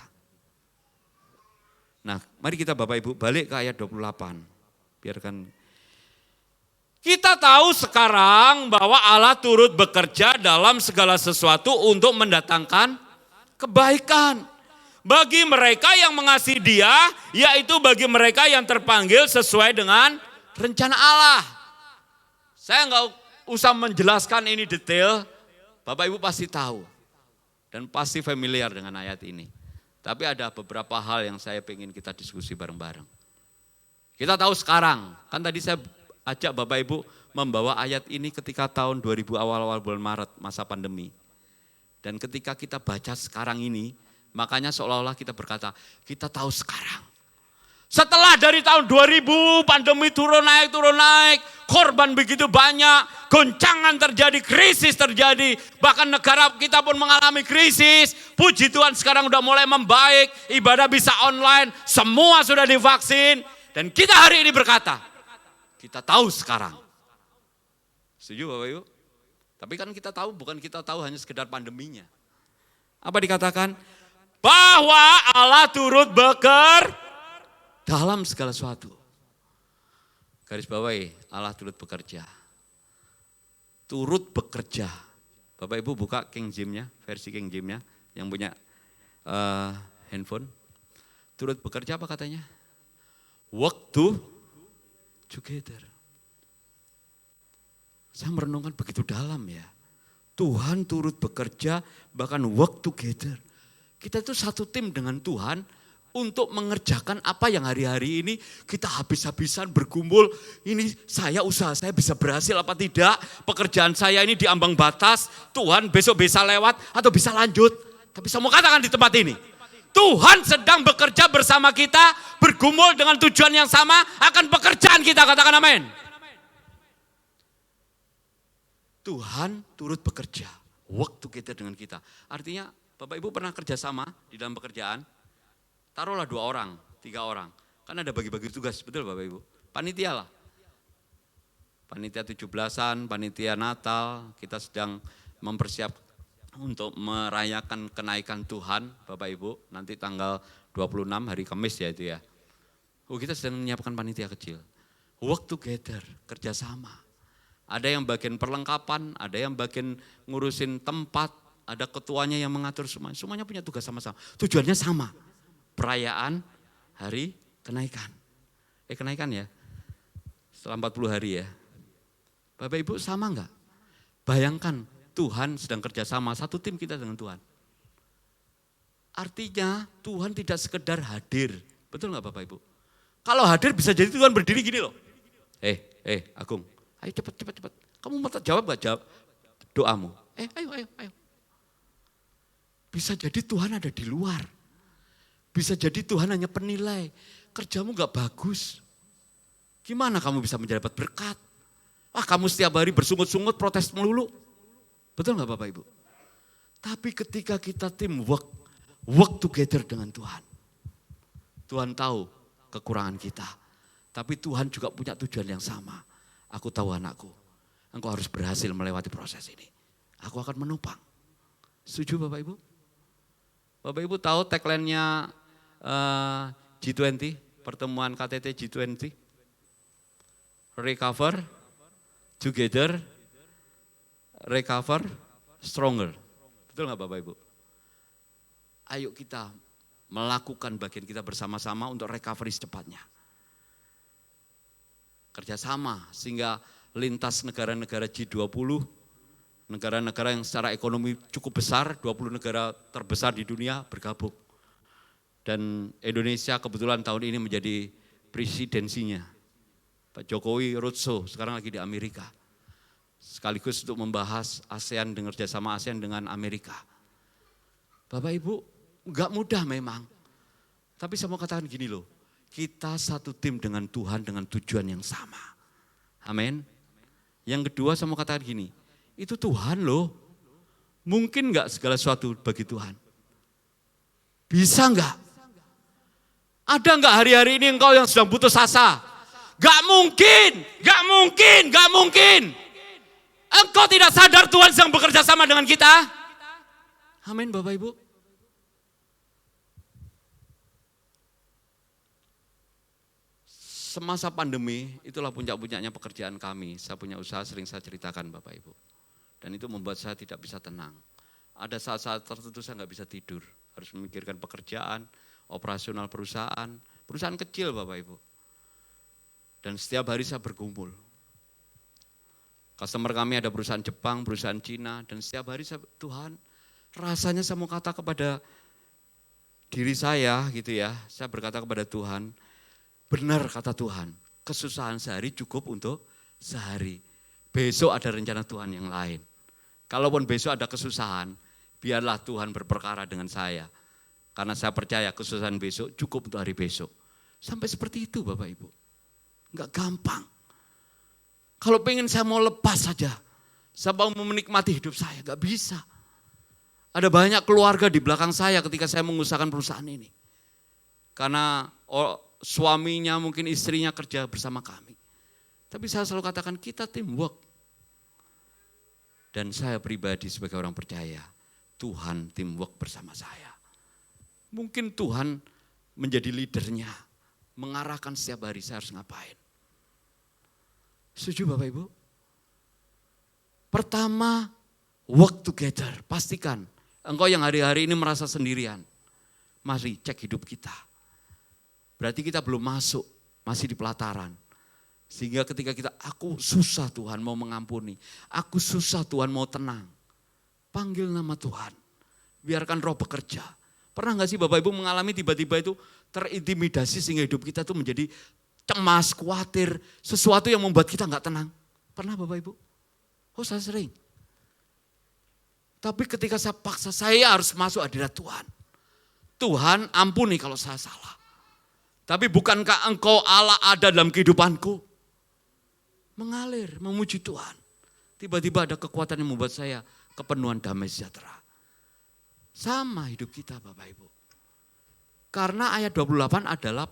Nah, mari kita Bapak Ibu balik ke ayat 28. Biarkan kita tahu sekarang bahwa Allah turut bekerja dalam segala sesuatu untuk mendatangkan kebaikan. Bagi mereka yang mengasihi Dia, yaitu bagi mereka yang terpanggil sesuai dengan rencana Allah. Saya nggak usah menjelaskan ini detail, Bapak Ibu pasti tahu. Dan pasti familiar dengan ayat ini. Tapi ada beberapa hal yang saya ingin kita diskusi bareng-bareng. Kita tahu sekarang, kan tadi saya ajak Bapak Ibu membawa ayat ini ketika tahun 2000 awal-awal bulan Maret masa pandemi. Dan ketika kita baca sekarang ini, makanya seolah-olah kita berkata, kita tahu sekarang. Setelah dari tahun 2000 pandemi turun naik, korban begitu banyak, goncangan terjadi, krisis terjadi, bahkan negara kita pun mengalami krisis. Puji Tuhan sekarang udah mulai membaik, ibadah bisa online, semua sudah divaksin. Dan kita hari ini berkata, kita tahu sekarang. Setuju Bapak Ibu? Tapi kan kita tahu, bukan kita tahu hanya sekedar pandeminya. Apa dikatakan? Bahwa Allah turut bekerja dalam segala sesuatu. Garis bawahi, Allah turut bekerja. Turut bekerja. Bapak Ibu buka King James-nya, versi King James-nya, yang punya handphone. Turut bekerja apa katanya? Work together. Saya merenungkan begitu dalam ya. Tuhan turut bekerja, bahkan work together. Kita itu satu tim dengan Tuhan untuk mengerjakan apa yang hari-hari ini kita habis-habisan berkumpul. Ini usaha saya bisa berhasil apa tidak. Pekerjaan saya ini di ambang batas. Tuhan besok bisa lewat atau bisa lanjut. Tapi saya mau katakan di tempat ini. Tuhan sedang bekerja bersama kita. Bergumul dengan tujuan yang sama akan pekerjaan kita. Katakan amin. Tuhan turut bekerja. Work together dengan kita. Artinya Bapak Ibu pernah kerjasama di dalam pekerjaan. Taruhlah 2 orang, 3 orang. Kan ada bagi-bagi tugas, betul Bapak Ibu. Panitia lah. Panitia 17-an, panitia Natal. Kita sedang mempersiapkan untuk merayakan kenaikan Tuhan Bapak Ibu. Nanti tanggal 26 hari Kamis ya itu ya. Kita sedang menyiapkan panitia kecil. Work together, kerjasama. Ada yang bagian perlengkapan, ada yang bagian ngurusin tempat, ada ketuanya yang mengatur semuanya. Semuanya punya tugas sama-sama. Tujuannya sama. Perayaan hari kenaikan. Kenaikan ya. Setelah 40 hari ya. Bapak Ibu sama enggak? Bayangkan Tuhan sedang kerjasama, satu tim kita dengan Tuhan. Artinya Tuhan tidak sekedar hadir. Betul enggak Bapak Ibu? Kalau hadir bisa jadi Tuhan berdiri gini loh. Agung. Ayo cepat. Kamu mau jawab gak jawab doamu? Ayo. Bisa jadi Tuhan ada di luar. Bisa jadi Tuhan hanya penilai. Kerjamu gak bagus. Gimana kamu bisa mendapat berkat? Kamu setiap hari bersungut-sungut protes melulu. Betul gak Bapak Ibu? Tapi ketika kita teamwork, work together dengan Tuhan. Tuhan tahu kekurangan kita. Tapi Tuhan juga punya tujuan yang sama. Aku tahu anakku, engkau harus berhasil melewati proses ini. Aku akan menopang. Setuju Bapak Ibu? Bapak Ibu tahu tagline-nya G20, pertemuan KTT G20? Recover, together, recover, stronger. Betul nggak Bapak Ibu? Ayo kita melakukan bagian kita bersama-sama untuk recovery secepatnya. Kerjasama sehingga lintas negara-negara G20, negara-negara yang secara ekonomi cukup besar, 20 negara terbesar di dunia bergabung. Dan Indonesia kebetulan tahun ini menjadi presidensinya. Pak Jokowi roadshow sekarang lagi di Amerika. Sekaligus untuk membahas ASEAN dengan kerjasama ASEAN dengan Amerika. Bapak Ibu, enggak mudah memang. Tapi saya mau katakan gini loh. Kita satu tim dengan Tuhan dengan tujuan yang sama. Amin. Yang kedua saya mau katakan gini, itu Tuhan loh. Mungkin enggak segala sesuatu bagi Tuhan? Bisa enggak? Ada enggak hari-hari ini engkau yang sedang putus asa? Enggak mungkin. Engkau tidak sadar Tuhan sedang bekerja sama dengan kita? Amin Bapak Ibu. Semasa pandemi, itulah puncak-puncaknya pekerjaan kami. Saya punya usaha sering saya ceritakan Bapak Ibu. Dan itu membuat saya tidak bisa tenang. Ada saat-saat tertentu saya nggak bisa tidur. Harus memikirkan pekerjaan, operasional perusahaan. Perusahaan kecil Bapak Ibu. Dan setiap hari saya berkumpul. Customer kami ada perusahaan Jepang, perusahaan Cina. Dan setiap hari Tuhan, rasanya saya mau kata kepada diri saya gitu ya. Saya berkata kepada Tuhan, benar kata Tuhan, kesusahan sehari cukup untuk sehari. Besok ada rencana Tuhan yang lain. Kalaupun besok ada kesusahan, biarlah Tuhan berperkara dengan saya. Karena saya percaya kesusahan besok cukup untuk hari besok. Sampai seperti itu Bapak Ibu. Enggak gampang. Kalau pengen saya mau lepas saja. Saya mau menikmati hidup saya, enggak bisa. Ada banyak keluarga di belakang saya ketika saya mengusahakan perusahaan ini. Karena suaminya, mungkin istrinya kerja bersama kami. Tapi saya selalu katakan kita teamwork. Dan saya pribadi sebagai orang percaya, Tuhan teamwork bersama saya. Mungkin Tuhan menjadi leadernya, mengarahkan setiap hari saya harus ngapain. Setuju Bapak Ibu? Pertama, work together. Pastikan engkau yang hari-hari ini merasa sendirian. Mari cek hidup kita. Berarti kita belum masuk, masih di pelataran. Sehingga ketika aku susah Tuhan mau mengampuni, aku susah Tuhan mau tenang. Panggil nama Tuhan, biarkan Roh bekerja. Pernah gak sih Bapak Ibu mengalami tiba-tiba itu terintimidasi sehingga hidup kita tuh menjadi cemas, khawatir, sesuatu yang membuat kita gak tenang. Pernah Bapak Ibu? Oh saya sering. Tapi ketika saya paksa, saya harus masuk hadirat Tuhan. Tuhan ampuni kalau saya salah. Tapi bukankah Engkau Allah ada dalam kehidupanku? Mengalir, memuji Tuhan. Tiba-tiba ada kekuatan yang membuat saya kepenuhan damai sejahtera. Sama hidup kita Bapak Ibu. Karena ayat 28 adalah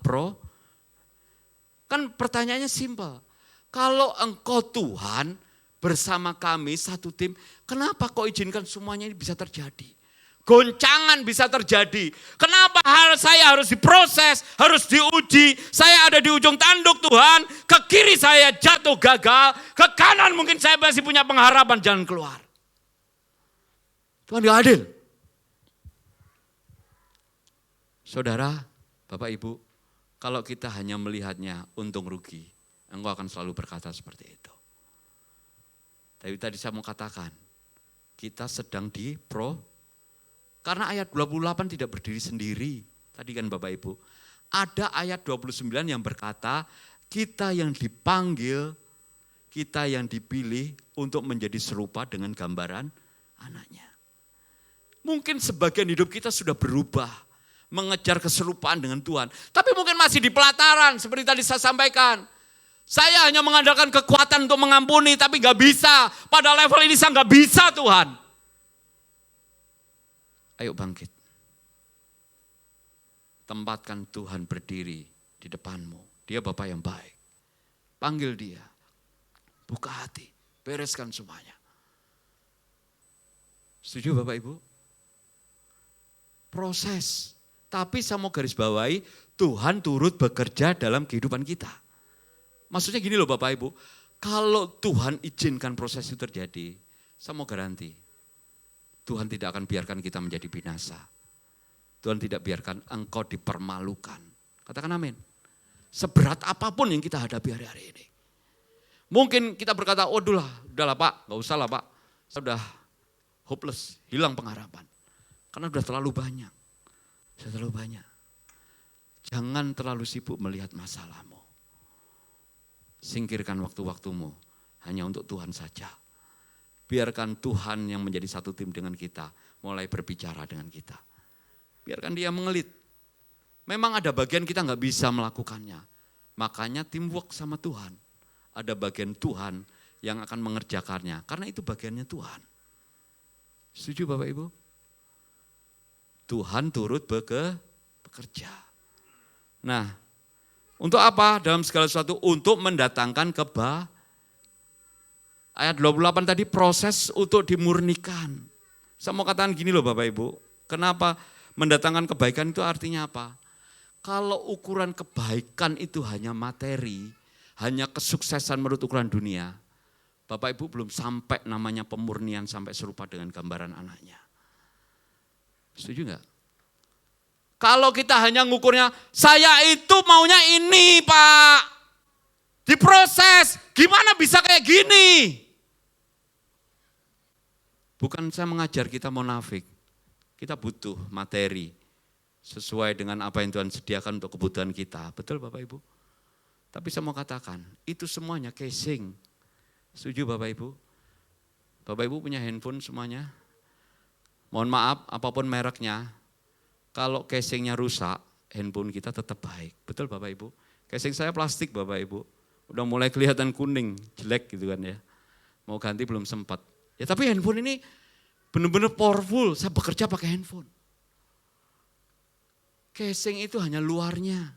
kan pertanyaannya simpel. Kalau Engkau Tuhan bersama kami satu tim, kenapa kau izinkan semuanya ini bisa terjadi? Goncangan bisa terjadi. Kenapa saya harus diproses, harus diuji. Saya ada di ujung tanduk Tuhan. Ke kiri saya jatuh gagal. Ke kanan mungkin saya masih punya pengharapan jalan keluar. Tuhan gak adil. Saudara, Bapak Ibu, kalau kita hanya melihatnya untung rugi, engkau akan selalu berkata seperti itu. Tapi tadi saya mau katakan, kita sedang karena ayat 28 tidak berdiri sendiri. Tadi kan Bapak Ibu, ada ayat 29 yang berkata, kita yang dipanggil, kita yang dipilih untuk menjadi serupa dengan gambaran anaknya. Mungkin sebagian hidup kita sudah berubah, mengejar keserupaan dengan Tuhan. Tapi mungkin masih di pelataran, seperti tadi saya sampaikan. Saya hanya mengandalkan kekuatan untuk mengampuni, tapi gak bisa. Pada level ini saya gak bisa Tuhan. Ayo bangkit. Tempatkan Tuhan berdiri di depanmu. Dia Bapa yang baik. Panggil dia. Buka hati. Bereskan semuanya. Setuju Bapak Ibu? Proses. Tapi saya mau garis bawahi, Tuhan turut bekerja dalam kehidupan kita. Maksudnya gini loh Bapak Ibu. Kalau Tuhan izinkan proses itu terjadi, saya mau garansi. Tuhan tidak akan biarkan kita menjadi binasa. Tuhan tidak biarkan engkau dipermalukan. Katakan amin. Seberat apapun yang kita hadapi hari-hari ini. Mungkin kita berkata, oh udahlah Pak, gak usah lah Pak. Saya udah hopeless, hilang pengharapan. Karena udah terlalu banyak. Sudah terlalu banyak. Jangan terlalu sibuk melihat masalahmu. Singkirkan waktu-waktumu hanya untuk Tuhan saja. Biarkan Tuhan yang menjadi satu tim dengan kita mulai berbicara dengan kita. Biarkan dia mengelit. Memang ada bagian kita nggak bisa melakukannya. Makanya teamwork sama Tuhan. Ada bagian Tuhan yang akan mengerjakannya. Karena itu bagiannya Tuhan. Setuju Bapak Ibu? Tuhan turut bekerja. Nah, untuk apa dalam segala sesuatu? Untuk mendatangkan Ayat 28 tadi proses untuk dimurnikan. Saya mau katakan gini loh Bapak Ibu. Kenapa mendatangkan kebaikan itu artinya apa? Kalau ukuran kebaikan itu hanya materi, hanya kesuksesan menurut ukuran dunia, Bapak Ibu belum sampai namanya pemurnian sampai serupa dengan gambaran anaknya. Setuju enggak? Kalau kita hanya ngukurnya, saya itu maunya ini Pak. Diproses, gimana bisa kayak gini? Bukan saya mengajar kita munafik. Kita butuh materi sesuai dengan apa yang Tuhan sediakan untuk kebutuhan kita. Betul Bapak Ibu? Tapi saya mau katakan, itu semuanya casing. Setuju Bapak Ibu? Bapak Ibu punya handphone semuanya? Mohon maaf, apapun mereknya, kalau casingnya rusak, handphone kita tetap baik. Betul Bapak Ibu? Casing saya plastik Bapak Ibu. Udah mulai kelihatan kuning, jelek gitu kan ya. Mau ganti belum sempat. Ya tapi handphone ini benar-benar powerful. Saya bekerja pakai handphone. Casing itu hanya luarnya.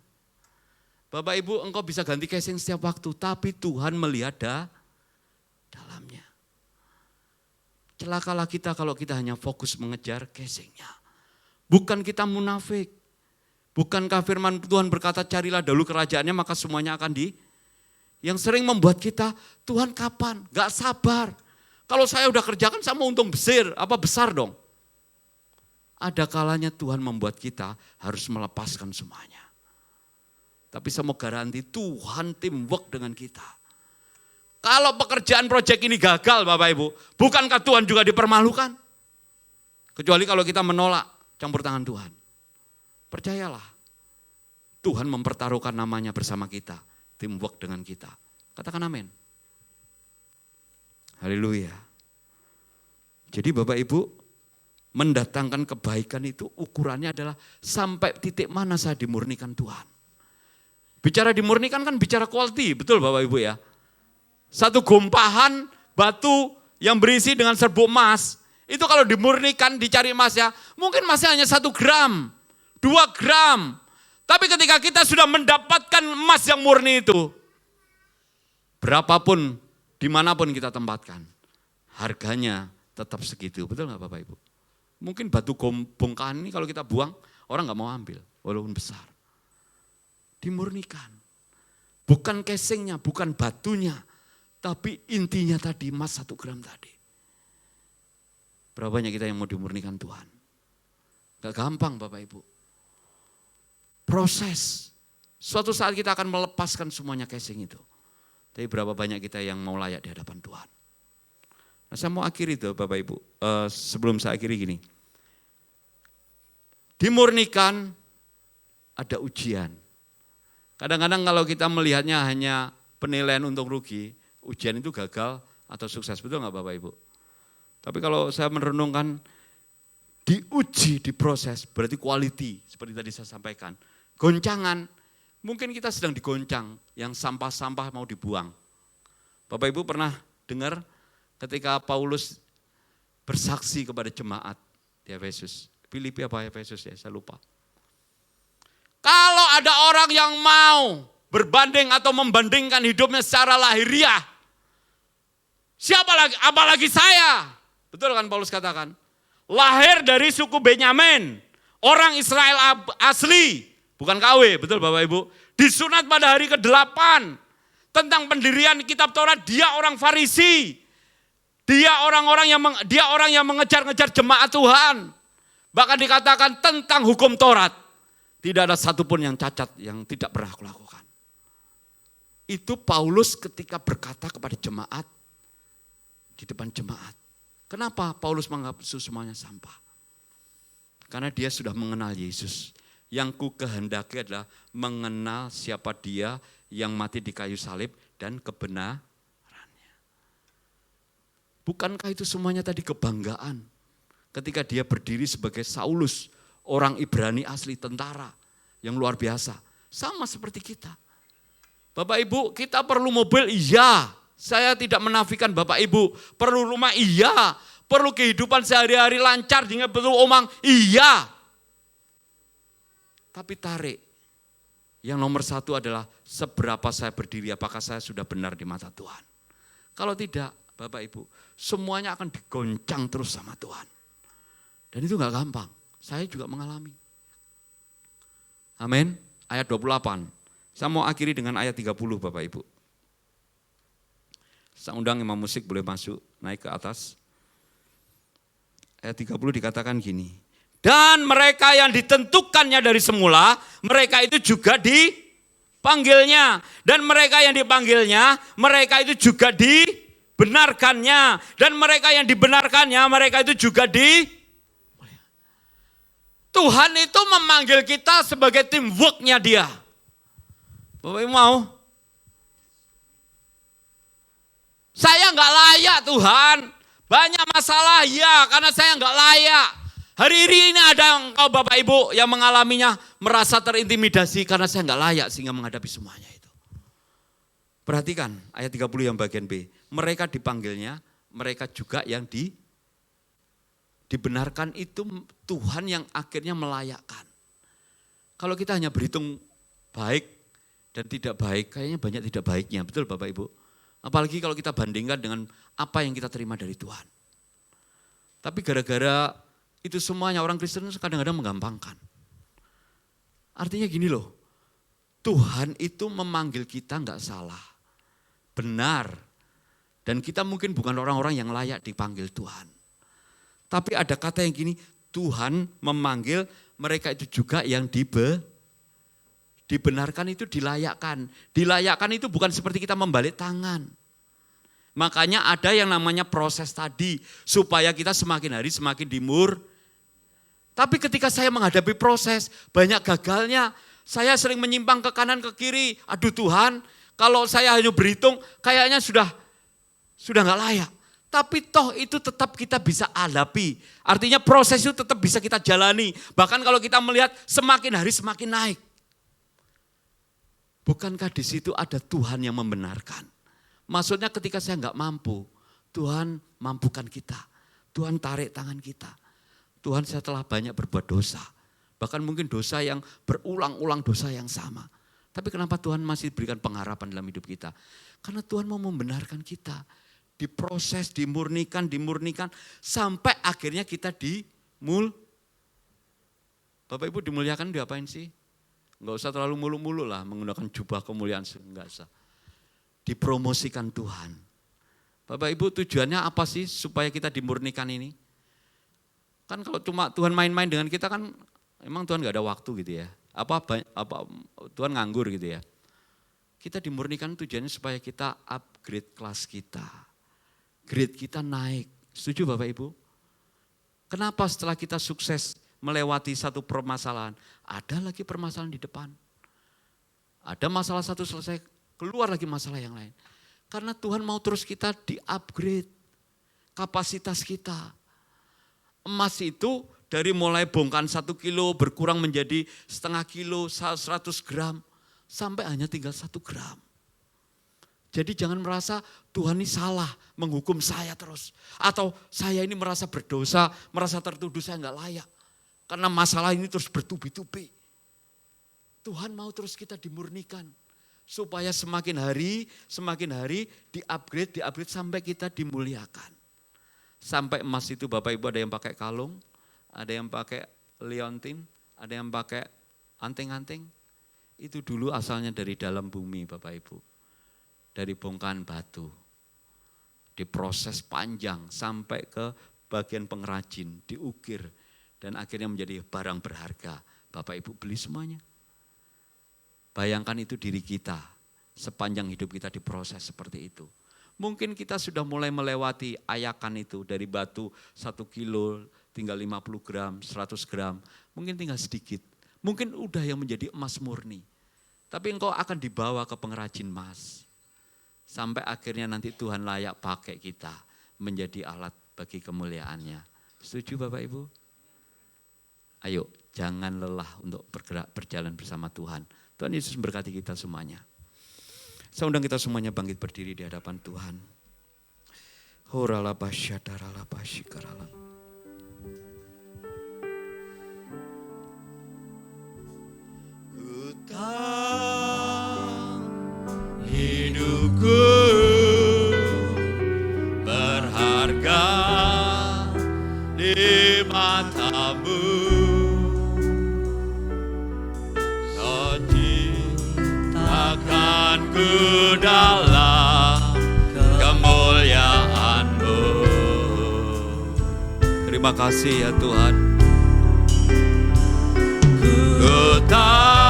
Bapak Ibu engkau bisa ganti casing setiap waktu. Tapi Tuhan melihat dalamnya. Celakalah kita kalau kita hanya fokus mengejar casingnya. Bukan kita munafik. Bukankah firman Tuhan berkata carilah dahulu kerajaannya maka semuanya akan Yang sering membuat kita, Tuhan kapan? Gak sabar. Kalau saya udah kerjakan saya mau untung besar dong. Ada kalanya Tuhan membuat kita harus melepaskan semuanya. Tapi saya mau garanti Tuhan teamwork dengan kita. Kalau pekerjaan proyek ini gagal Bapak Ibu, bukankah Tuhan juga dipermalukan? Kecuali kalau kita menolak campur tangan Tuhan. Percayalah, Tuhan mempertaruhkan namanya bersama kita, teamwork dengan kita. Katakan amin. Haleluya. Jadi Bapak Ibu, mendatangkan kebaikan itu ukurannya adalah sampai titik mana saya dimurnikan Tuhan. Bicara dimurnikan kan bicara quality, betul Bapak Ibu ya. Satu gompahan batu yang berisi dengan serbuk emas, itu kalau dimurnikan, dicari emasnya, mungkin emasnya hanya 1 gram, 2 gram. Tapi ketika kita sudah mendapatkan emas yang murni itu, berapapun, dimanapun kita tempatkan, harganya tetap segitu, betul nggak Bapak Ibu? Mungkin batu bongkahan ini kalau kita buang, orang nggak mau ambil, walaupun besar. Dimurnikan. Bukan casingnya, bukan batunya, tapi intinya tadi emas 1 gram tadi. Berapa banyak kita yang mau dimurnikan Tuhan? Gak gampang Bapak Ibu. Proses. Suatu saat kita akan melepaskan semuanya casing itu. Tapi berapa banyak kita yang mau layak di hadapan Tuhan? Nah, saya mau akhiri itu Bapak Ibu. Sebelum saya akhiri gini. Dimurnikan ada ujian. Kadang-kadang kalau kita melihatnya hanya penilaian untung rugi, ujian itu gagal atau sukses, betul nggak Bapak Ibu? Tapi kalau saya merenungkan, diuji, diproses, berarti quality, seperti tadi saya sampaikan. Goncangan, mungkin kita sedang digoncang, yang sampah-sampah mau dibuang. Bapak Ibu pernah dengar ketika Paulus bersaksi kepada jemaat di Efesus, Filipi apa Efesus ya, saya lupa. Kalau ada orang yang mau berbanding atau membandingkan hidupnya secara lahiriah, siapa lagi, apalagi saya. Betul kan Paulus katakan? Lahir dari suku Benyamin, orang Israel asli, bukan KW, betul Bapak Ibu. Disunat pada hari ke-8, tentang pendirian kitab Taurat, dia orang Farisi. Dia orang yang mengejar-ngejar jemaat Tuhan. Bahkan dikatakan tentang hukum Taurat. Tidak ada satupun yang cacat yang tidak pernah aku lakukan. Itu Paulus ketika berkata kepada jemaat, di depan jemaat. Kenapa Paulus menganggap itu semuanya sampah? Karena dia sudah mengenal Yesus. Yang ku kehendaki adalah mengenal siapa dia yang mati di kayu salib dan kebenarannya. Bukankah itu semuanya tadi kebanggaan? Ketika dia berdiri sebagai Saulus, orang Ibrani asli, tentara yang luar biasa. Sama seperti kita. Bapak Ibu, kita perlu mobil, iya. Saya tidak menafikan Bapak Ibu. Perlu rumah, iya. Perlu kehidupan sehari-hari lancar, hingga betul omang, iya. Tapi tarik. Yang nomor 1 adalah seberapa saya berdiri, apakah saya sudah benar di mata Tuhan. Kalau tidak, Bapak Ibu, semuanya akan digoncang terus sama Tuhan. Dan itu gak gampang. Saya juga mengalami. Amin. Ayat 28. Saya mau akhiri dengan ayat 30 Bapak Ibu. Saya undang imam musik boleh masuk, naik ke atas. Ayat 30 dikatakan gini. Dan mereka yang ditentukannya dari semula, mereka itu juga dipanggilnya. Dan mereka yang dipanggilnya, mereka itu juga dibenarkannya. Dan mereka yang dibenarkannya, mereka itu juga Tuhan itu memanggil kita sebagai teamwork-nya dia. Bapak Ibu mau? Saya enggak layak Tuhan. Banyak masalah ya karena saya enggak layak. Hari ini ada engkau Bapak Ibu yang mengalaminya merasa terintimidasi karena saya enggak layak sehingga menghadapi semuanya itu. Perhatikan ayat 30 yang bagian B. Mereka dipanggilnya, mereka juga yang dibenarkan itu Tuhan yang akhirnya melayakkan. Kalau kita hanya berhitung baik dan tidak baik, kayaknya banyak tidak baiknya. Betul Bapak Ibu? Apalagi kalau kita bandingkan dengan apa yang kita terima dari Tuhan. Tapi gara-gara itu semuanya orang Kristen kadang-kadang menggampangkan. Artinya gini loh, Tuhan itu memanggil kita enggak salah, benar. Dan kita mungkin bukan orang-orang yang layak dipanggil Tuhan. Tapi ada kata yang gini, Tuhan memanggil mereka itu juga yang dibenarkan itu dilayakkan. Dilayakkan itu bukan seperti kita membalik tangan. Makanya ada yang namanya proses tadi, supaya kita semakin hari semakin Tapi ketika saya menghadapi proses, banyak gagalnya, saya sering menyimpang ke kanan ke kiri. Aduh Tuhan, kalau saya hanya berhitung kayaknya sudah gak layak. Tapi toh itu tetap kita bisa hadapi. Artinya proses itu tetap bisa kita jalani. Bahkan kalau kita melihat semakin hari semakin naik. Bukankah di situ ada Tuhan yang membenarkan? Maksudnya ketika saya nggak mampu, Tuhan mampukan kita. Tuhan tarik tangan kita. Tuhan, saya telah banyak berbuat dosa. Bahkan mungkin dosa yang berulang-ulang, dosa yang sama. Tapi kenapa Tuhan masih berikan pengharapan dalam hidup kita? Karena Tuhan mau membenarkan kita. Diproses, dimurnikan, sampai akhirnya kita Bapak Ibu dimuliakan diapain sih? Enggak usah terlalu mulu-mulu lah menggunakan jubah kemuliaan, enggak usah. Dipromosikan Tuhan. Bapak Ibu tujuannya apa sih supaya kita dimurnikan ini? Kan kalau cuma Tuhan main-main dengan kita kan emang Tuhan gak ada waktu gitu ya. Apa Tuhan nganggur gitu ya. Kita dimurnikan tujuannya supaya kita upgrade kelas kita. Grade kita naik. Setuju Bapak Ibu? Kenapa setelah kita sukses melewati satu permasalahan, ada lagi permasalahan di depan. Ada masalah satu selesai, keluar lagi masalah yang lain. Karena Tuhan mau terus kita di-upgrade kapasitas kita. Emas itu dari mulai bongkahan 1 kilo berkurang menjadi setengah kilo, 100 gram, sampai hanya tinggal 1 gram. Jadi jangan merasa Tuhan ini salah menghukum saya terus. Atau saya ini merasa berdosa, merasa tertuduh saya enggak layak. Karena masalah ini terus bertubi-tubi. Tuhan mau terus kita dimurnikan. Supaya semakin hari di-upgrade sampai kita dimuliakan. Sampai emas itu Bapak Ibu ada yang pakai kalung, ada yang pakai liontin, ada yang pakai anting-anting. Itu dulu asalnya dari dalam bumi Bapak Ibu. Dari bongkahan batu. Diproses panjang sampai ke bagian pengrajin, diukir. Dan akhirnya menjadi barang berharga. Bapak Ibu beli semuanya. Bayangkan itu diri kita. Sepanjang hidup kita diproses seperti itu. Mungkin kita sudah mulai melewati ayakan itu. Dari batu 1 kilo tinggal 50 gram, 100 gram. Mungkin tinggal sedikit. Mungkin udah yang menjadi emas murni. Tapi engkau akan dibawa ke pengrajin emas. Sampai akhirnya nanti Tuhan layak pakai kita menjadi alat bagi kemuliaannya. Setuju Bapak Ibu? Ayo jangan lelah untuk bergerak berjalan bersama Tuhan. Tuhan Yesus memberkati kita semuanya. Saya undang kita semuanya bangkit berdiri di hadapan Tuhan. Hidupku berharga di matamu. Kau ciptakan ku dalam kemuliaan-Mu. Terima kasih ya Tuhan. Ku tahu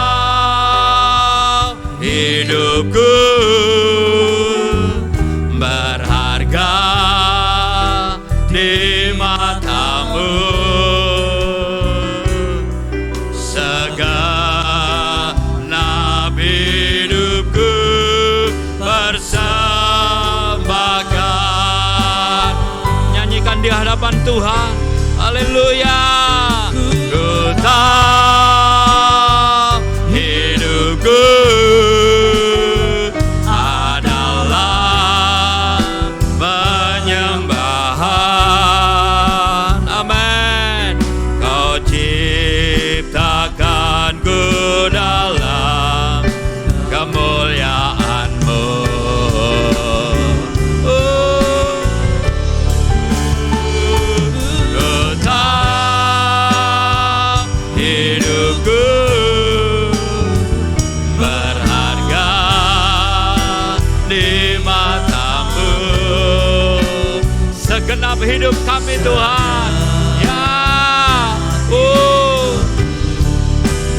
hidupku berharga di mata-Mu. Segenap hidupku persembahkan. Nyanyikan di hadapan Tuhan. Haleluya. Ku tahu hidupku adalah penyembahan. Amin. Kau ciptakan ku dalam kemuliaan-Mu. Ku tahu hidupku berharga di mata-Mu. Segenap hidup kami Tuhan, ya,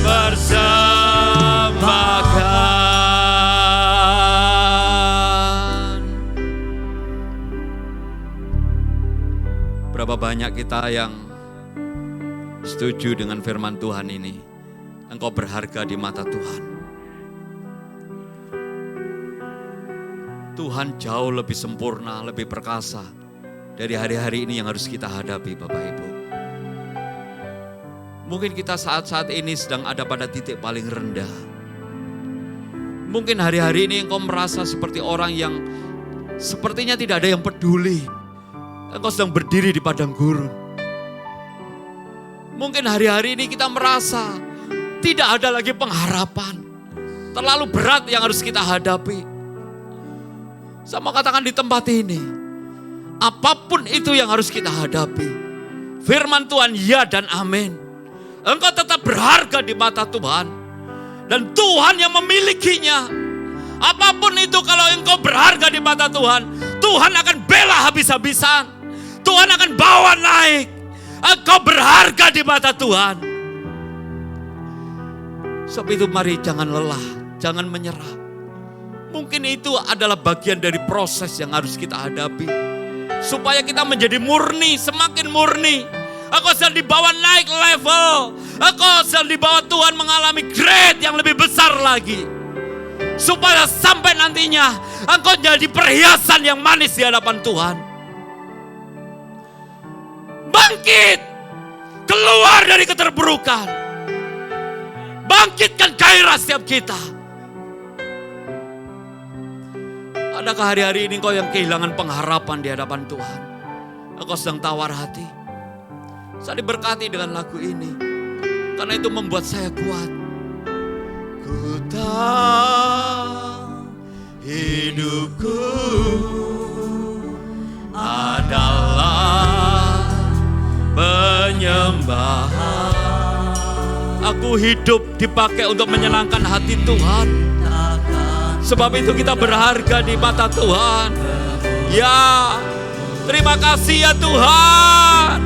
persembahkan. Berapa banyak kita yang setuju dengan firman Tuhan ini? Engkau berharga di mata Tuhan. Tuhan jauh lebih sempurna, lebih perkasa dari hari-hari ini yang harus kita hadapi, Bapak Ibu. Mungkin kita saat-saat ini sedang ada pada titik paling rendah. Mungkin hari-hari ini engkau merasa seperti orang yang sepertinya tidak ada yang peduli. Engkau sedang berdiri di padang gurun. Mungkin hari-hari ini kita merasa tidak ada lagi pengharapan. Terlalu berat yang harus kita hadapi. Saya mau katakan di tempat ini, apapun itu yang harus kita hadapi, firman Tuhan ya dan amin. Engkau tetap berharga di mata Tuhan. Dan Tuhan yang memilikinya. Apapun itu kalau engkau berharga di mata Tuhan, Tuhan akan bela habis-habisan. Tuhan akan bawa naik. Engkau berharga di mata Tuhan. Sebab itu mari jangan lelah, jangan menyerah. Mungkin itu adalah bagian dari proses yang harus kita hadapi. Supaya kita menjadi murni, semakin murni. Engkau sedang dibawa naik level. Engkau sedang dibawa Tuhan mengalami grade yang lebih besar lagi. Supaya sampai nantinya engkau jadi perhiasan yang manis di hadapan Tuhan. Bangkit. Keluar dari keterburukan. Bangkitkan gairah setiap kita. Adakah hari-hari ini engkau yang kehilangan pengharapan di hadapan Tuhan? Engkau sedang tawar hati. Saya diberkati dengan lagu ini. Karena itu membuat saya kuat. Ku tahu hidupku adalah penyembahan. Aku hidup dipakai untuk menyenangkan hati Tuhan. Sebab itu kita berharga di mata Tuhan. Ya, terima kasih ya Tuhan.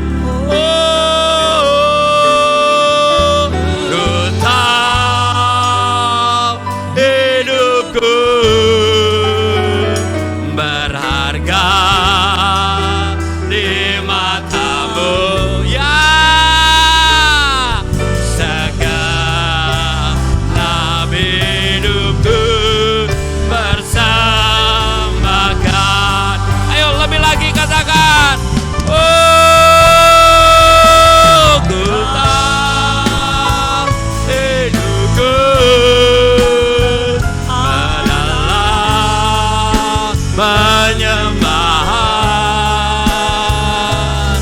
Oh, ku tahu hidupku berharga di matamu. Ya, segenap hidupku bersembahkan. Ayo lebih lagi katakan. Penyembahan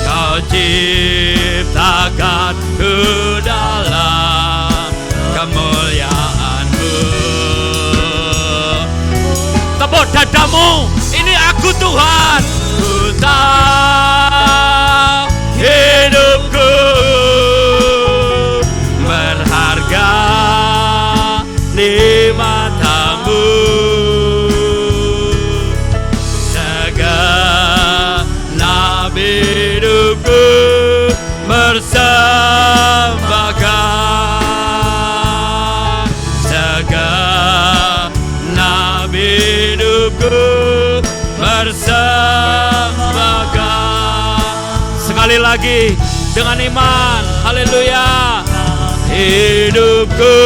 Kau ciptakan ku dalam kemuliaan-Mu. Tepuk dadamu, ini aku Tuhan. Ku tahu hidupku berharga di mata-Mu. Hidupku bersembahkan. Segenap hidupku bersembahkan. Sekali lagi dengan iman, haleluya. Hidupku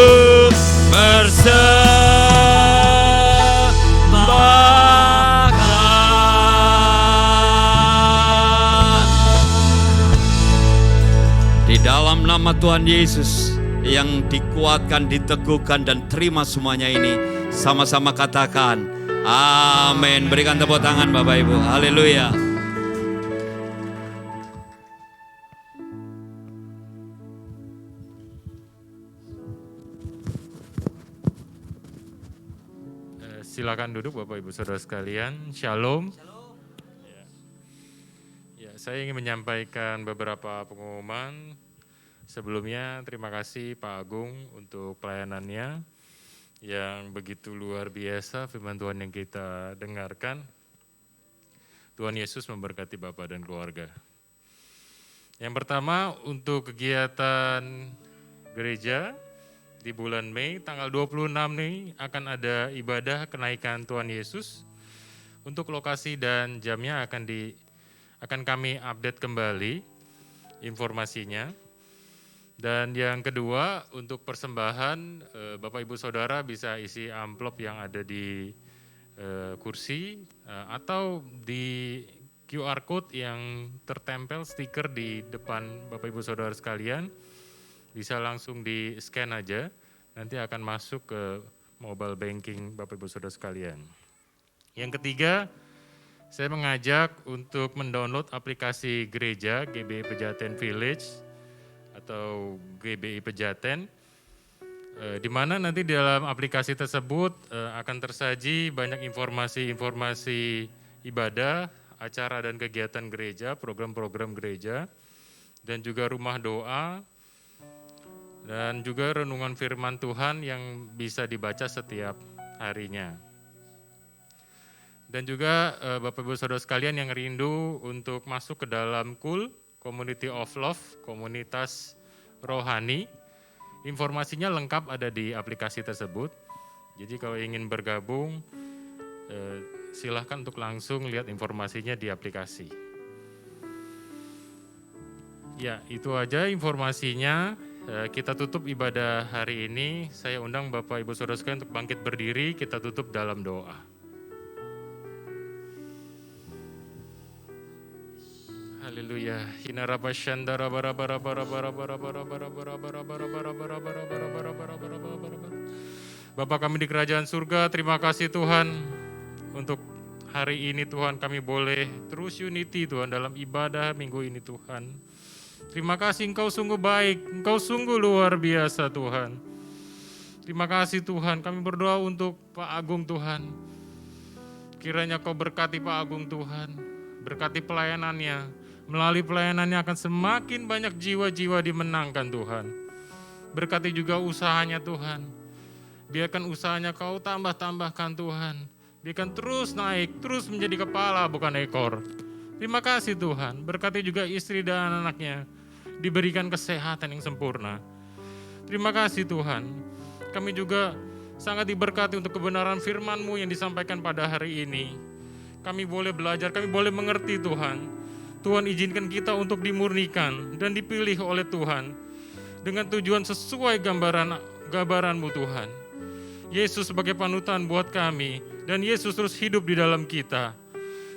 di dalam nama Tuhan Yesus yang dikuatkan, diteguhkan dan terima semuanya ini. Sama-sama katakan amin. Berikan tepuk tangan Bapak Ibu. Haleluya. Silakan duduk Bapak Ibu Saudara sekalian. Shalom. Saya ingin menyampaikan beberapa pengumuman. Sebelumnya terima kasih Pak Agung untuk pelayanannya yang begitu luar biasa, firman Tuhan yang kita dengarkan. Tuhan Yesus memberkati Bapak dan keluarga. Yang pertama untuk kegiatan gereja di bulan Mei tanggal 26 nih akan ada ibadah kenaikan Tuhan Yesus. Untuk lokasi dan jamnya akan akan kami update kembali informasinya. Dan yang kedua, untuk persembahan, Bapak Ibu Saudara bisa isi amplop yang ada di kursi atau di QR code yang tertempel stiker di depan Bapak Ibu Saudara sekalian. Bisa langsung di scan aja, nanti akan masuk ke mobile banking Bapak Ibu Saudara sekalian. Yang ketiga, saya mengajak untuk mendownload aplikasi gereja GBI Pejaten Village atau GBI Pejaten, di mana nanti di dalam aplikasi tersebut akan tersaji banyak informasi-informasi ibadah, acara dan kegiatan gereja, program-program gereja, dan juga rumah doa, dan juga renungan firman Tuhan yang bisa dibaca setiap harinya. Dan juga Bapak Ibu Saudara sekalian yang rindu untuk masuk ke dalam KUL, Community of Love, komunitas rohani, informasinya lengkap ada di aplikasi tersebut. Jadi kalau ingin bergabung, silahkan untuk langsung lihat informasinya di aplikasi. Ya, itu aja informasinya. Kita tutup ibadah hari ini. Saya undang Bapak Ibu Saudara sekalian untuk bangkit berdiri, kita tutup dalam doa. Haleluya. Bapa kami di kerajaan surga, terima kasih Tuhan untuk hari ini Tuhan kami boleh terus unity Tuhan dalam ibadah minggu ini Tuhan. Terima kasih Engkau sungguh baik, Engkau sungguh luar biasa Tuhan. Terima kasih Tuhan, kami berdoa untuk Pak Agung Tuhan. Kiranya Kau berkati Pak Agung Tuhan, berkati pelayanannya. Melalui pelayanannya akan semakin banyak jiwa-jiwa dimenangkan Tuhan. Berkati juga usahanya Tuhan. Biarkan usahanya Kau tambah-tambahkan Tuhan. Biarkan terus naik, terus menjadi kepala bukan ekor. Terima kasih Tuhan, berkati juga istri dan anaknya, diberikan kesehatan yang sempurna. Terima kasih Tuhan, kami juga sangat diberkati untuk kebenaran firman-Mu yang disampaikan pada hari ini. Kami boleh belajar, kami boleh mengerti Tuhan. Tuhan izinkan kita untuk dimurnikan dan dipilih oleh Tuhan dengan tujuan sesuai gambaran-Mu Tuhan. Yesus sebagai panutan buat kami dan Yesus terus hidup di dalam kita.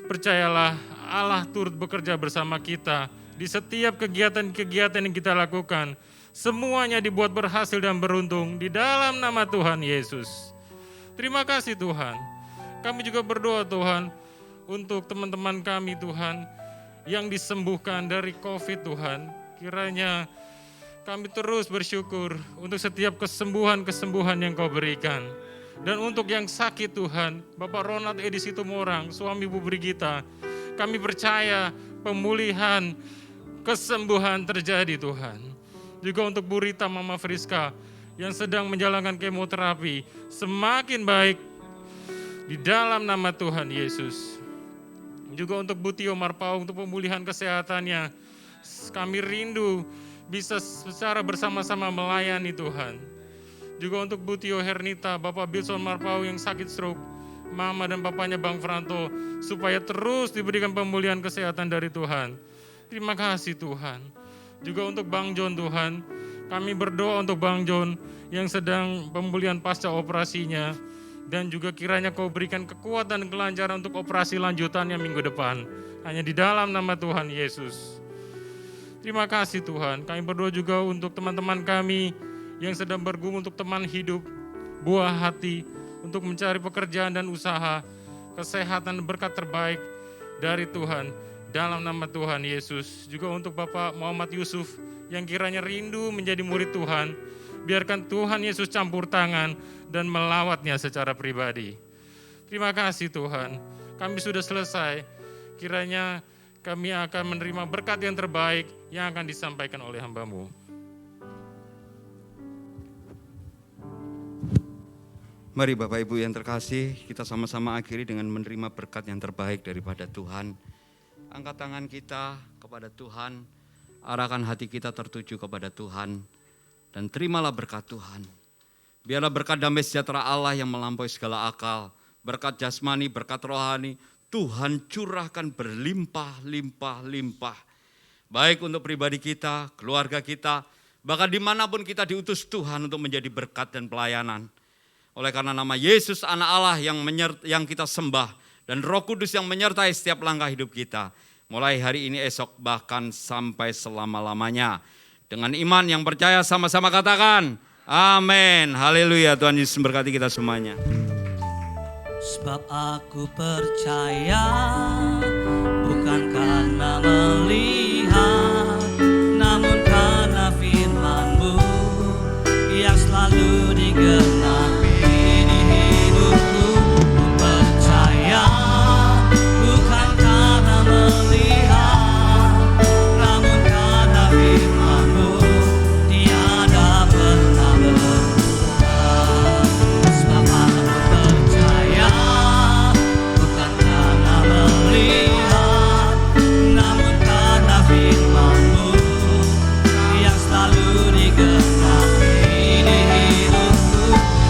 Percayalah Allah turut bekerja bersama kita di setiap kegiatan-kegiatan yang kita lakukan. Semuanya dibuat berhasil dan beruntung di dalam nama Tuhan Yesus. Terima kasih Tuhan. Kami juga berdoa Tuhan untuk teman-teman kami Tuhan yang disembuhkan dari COVID Tuhan. Kiranya kami terus bersyukur untuk setiap kesembuhan-kesembuhan yang Kau berikan. Dan untuk yang sakit Tuhan, Bapak Ronald Edi Situmorang, suami Bu Brigita, kami percaya pemulihan, kesembuhan terjadi Tuhan. Juga untuk Bu Rita Mama Friska yang sedang menjalankan kemoterapi, semakin baik di dalam nama Tuhan Yesus. Juga untuk Bu Tio Marpau, untuk pemulihan kesehatannya, kami rindu bisa secara bersama-sama melayani Tuhan. Juga untuk Bu Tio Hernita, Bapak Bilson Marpau yang sakit stroke, Mama dan Bapaknya Bang Franto, supaya terus diberikan pemulihan kesehatan dari Tuhan. Terima kasih Tuhan. Juga untuk Bang John Tuhan, kami berdoa untuk Bang John yang sedang pemulihan pasca operasinya, dan juga kiranya Kau berikan kekuatan dan kelancaran untuk operasi lanjutannya minggu depan. Hanya di dalam nama Tuhan Yesus. Terima kasih Tuhan. Kami berdoa juga untuk teman-teman kami yang sedang bergumul untuk teman hidup, buah hati, untuk mencari pekerjaan dan usaha, kesehatan dan berkat terbaik dari Tuhan, dalam nama Tuhan Yesus. Juga untuk Bapak Muhammad Yusuf yang kiranya rindu menjadi murid Tuhan, biarkan Tuhan Yesus campur tangan dan melawatnya secara pribadi. Terima kasih Tuhan, kami sudah selesai. Kiranya kami akan menerima berkat yang terbaik yang akan disampaikan oleh hamba-Mu. Mari Bapak Ibu yang terkasih, kita sama-sama akhiri dengan menerima berkat yang terbaik daripada Tuhan. Angkat tangan kita kepada Tuhan, arahkan hati kita tertuju kepada Tuhan, dan terimalah berkat Tuhan. Biarlah berkat damai sejahtera Allah yang melampaui segala akal, berkat jasmani, berkat rohani, Tuhan curahkan berlimpah-limpah-limpah. Baik untuk pribadi kita, keluarga kita, bahkan dimanapun kita diutus Tuhan untuk menjadi berkat dan pelayanan. Oleh karena nama Yesus anak Allah yang kita sembah dan Roh Kudus yang menyertai setiap langkah hidup kita. Mulai hari ini, esok, bahkan sampai selama-lamanya. Dengan iman yang percaya sama-sama katakan, amin. Haleluya, Tuhan Yesus memberkati kita semuanya. Sebab aku percaya bukan karena melihat, namun karena firman-Mu yang selalu digenapi di hidupku. Ku percaya bukan karena melihat, namun karena firman-Mu tiada pernah berubah. Sebab aku percaya bukan karena melihat, namun karena firman-Mu yang selalu digenapi di hidupku.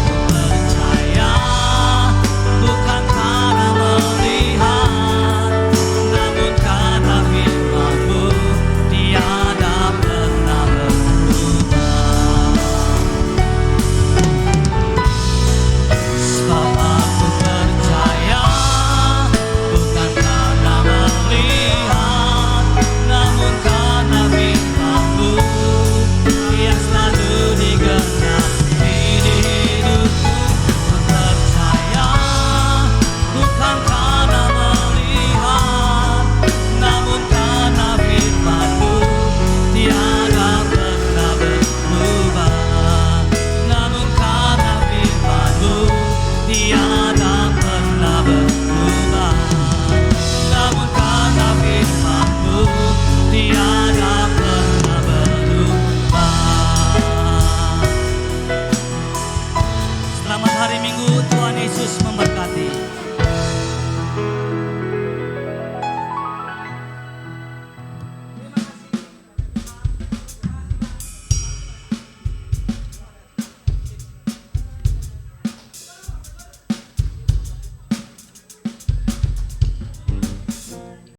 Ku percaya bukan karena melihat, namun karena firman-Mu tiada pernah berubah. Sebab aku percaya bukan karena melihat, namun karena firman-Mu yang selalu digenapi di hidupku. Ku percaya bukan karena melihat, namun karena firman-Mu tiada pernah berubah. Namun karena firman-Mu tiada pernah berubah. Namun karena firman-Mu tiada pernah berubah. Selamat hari Minggu, Tuhan Yesus memberkati.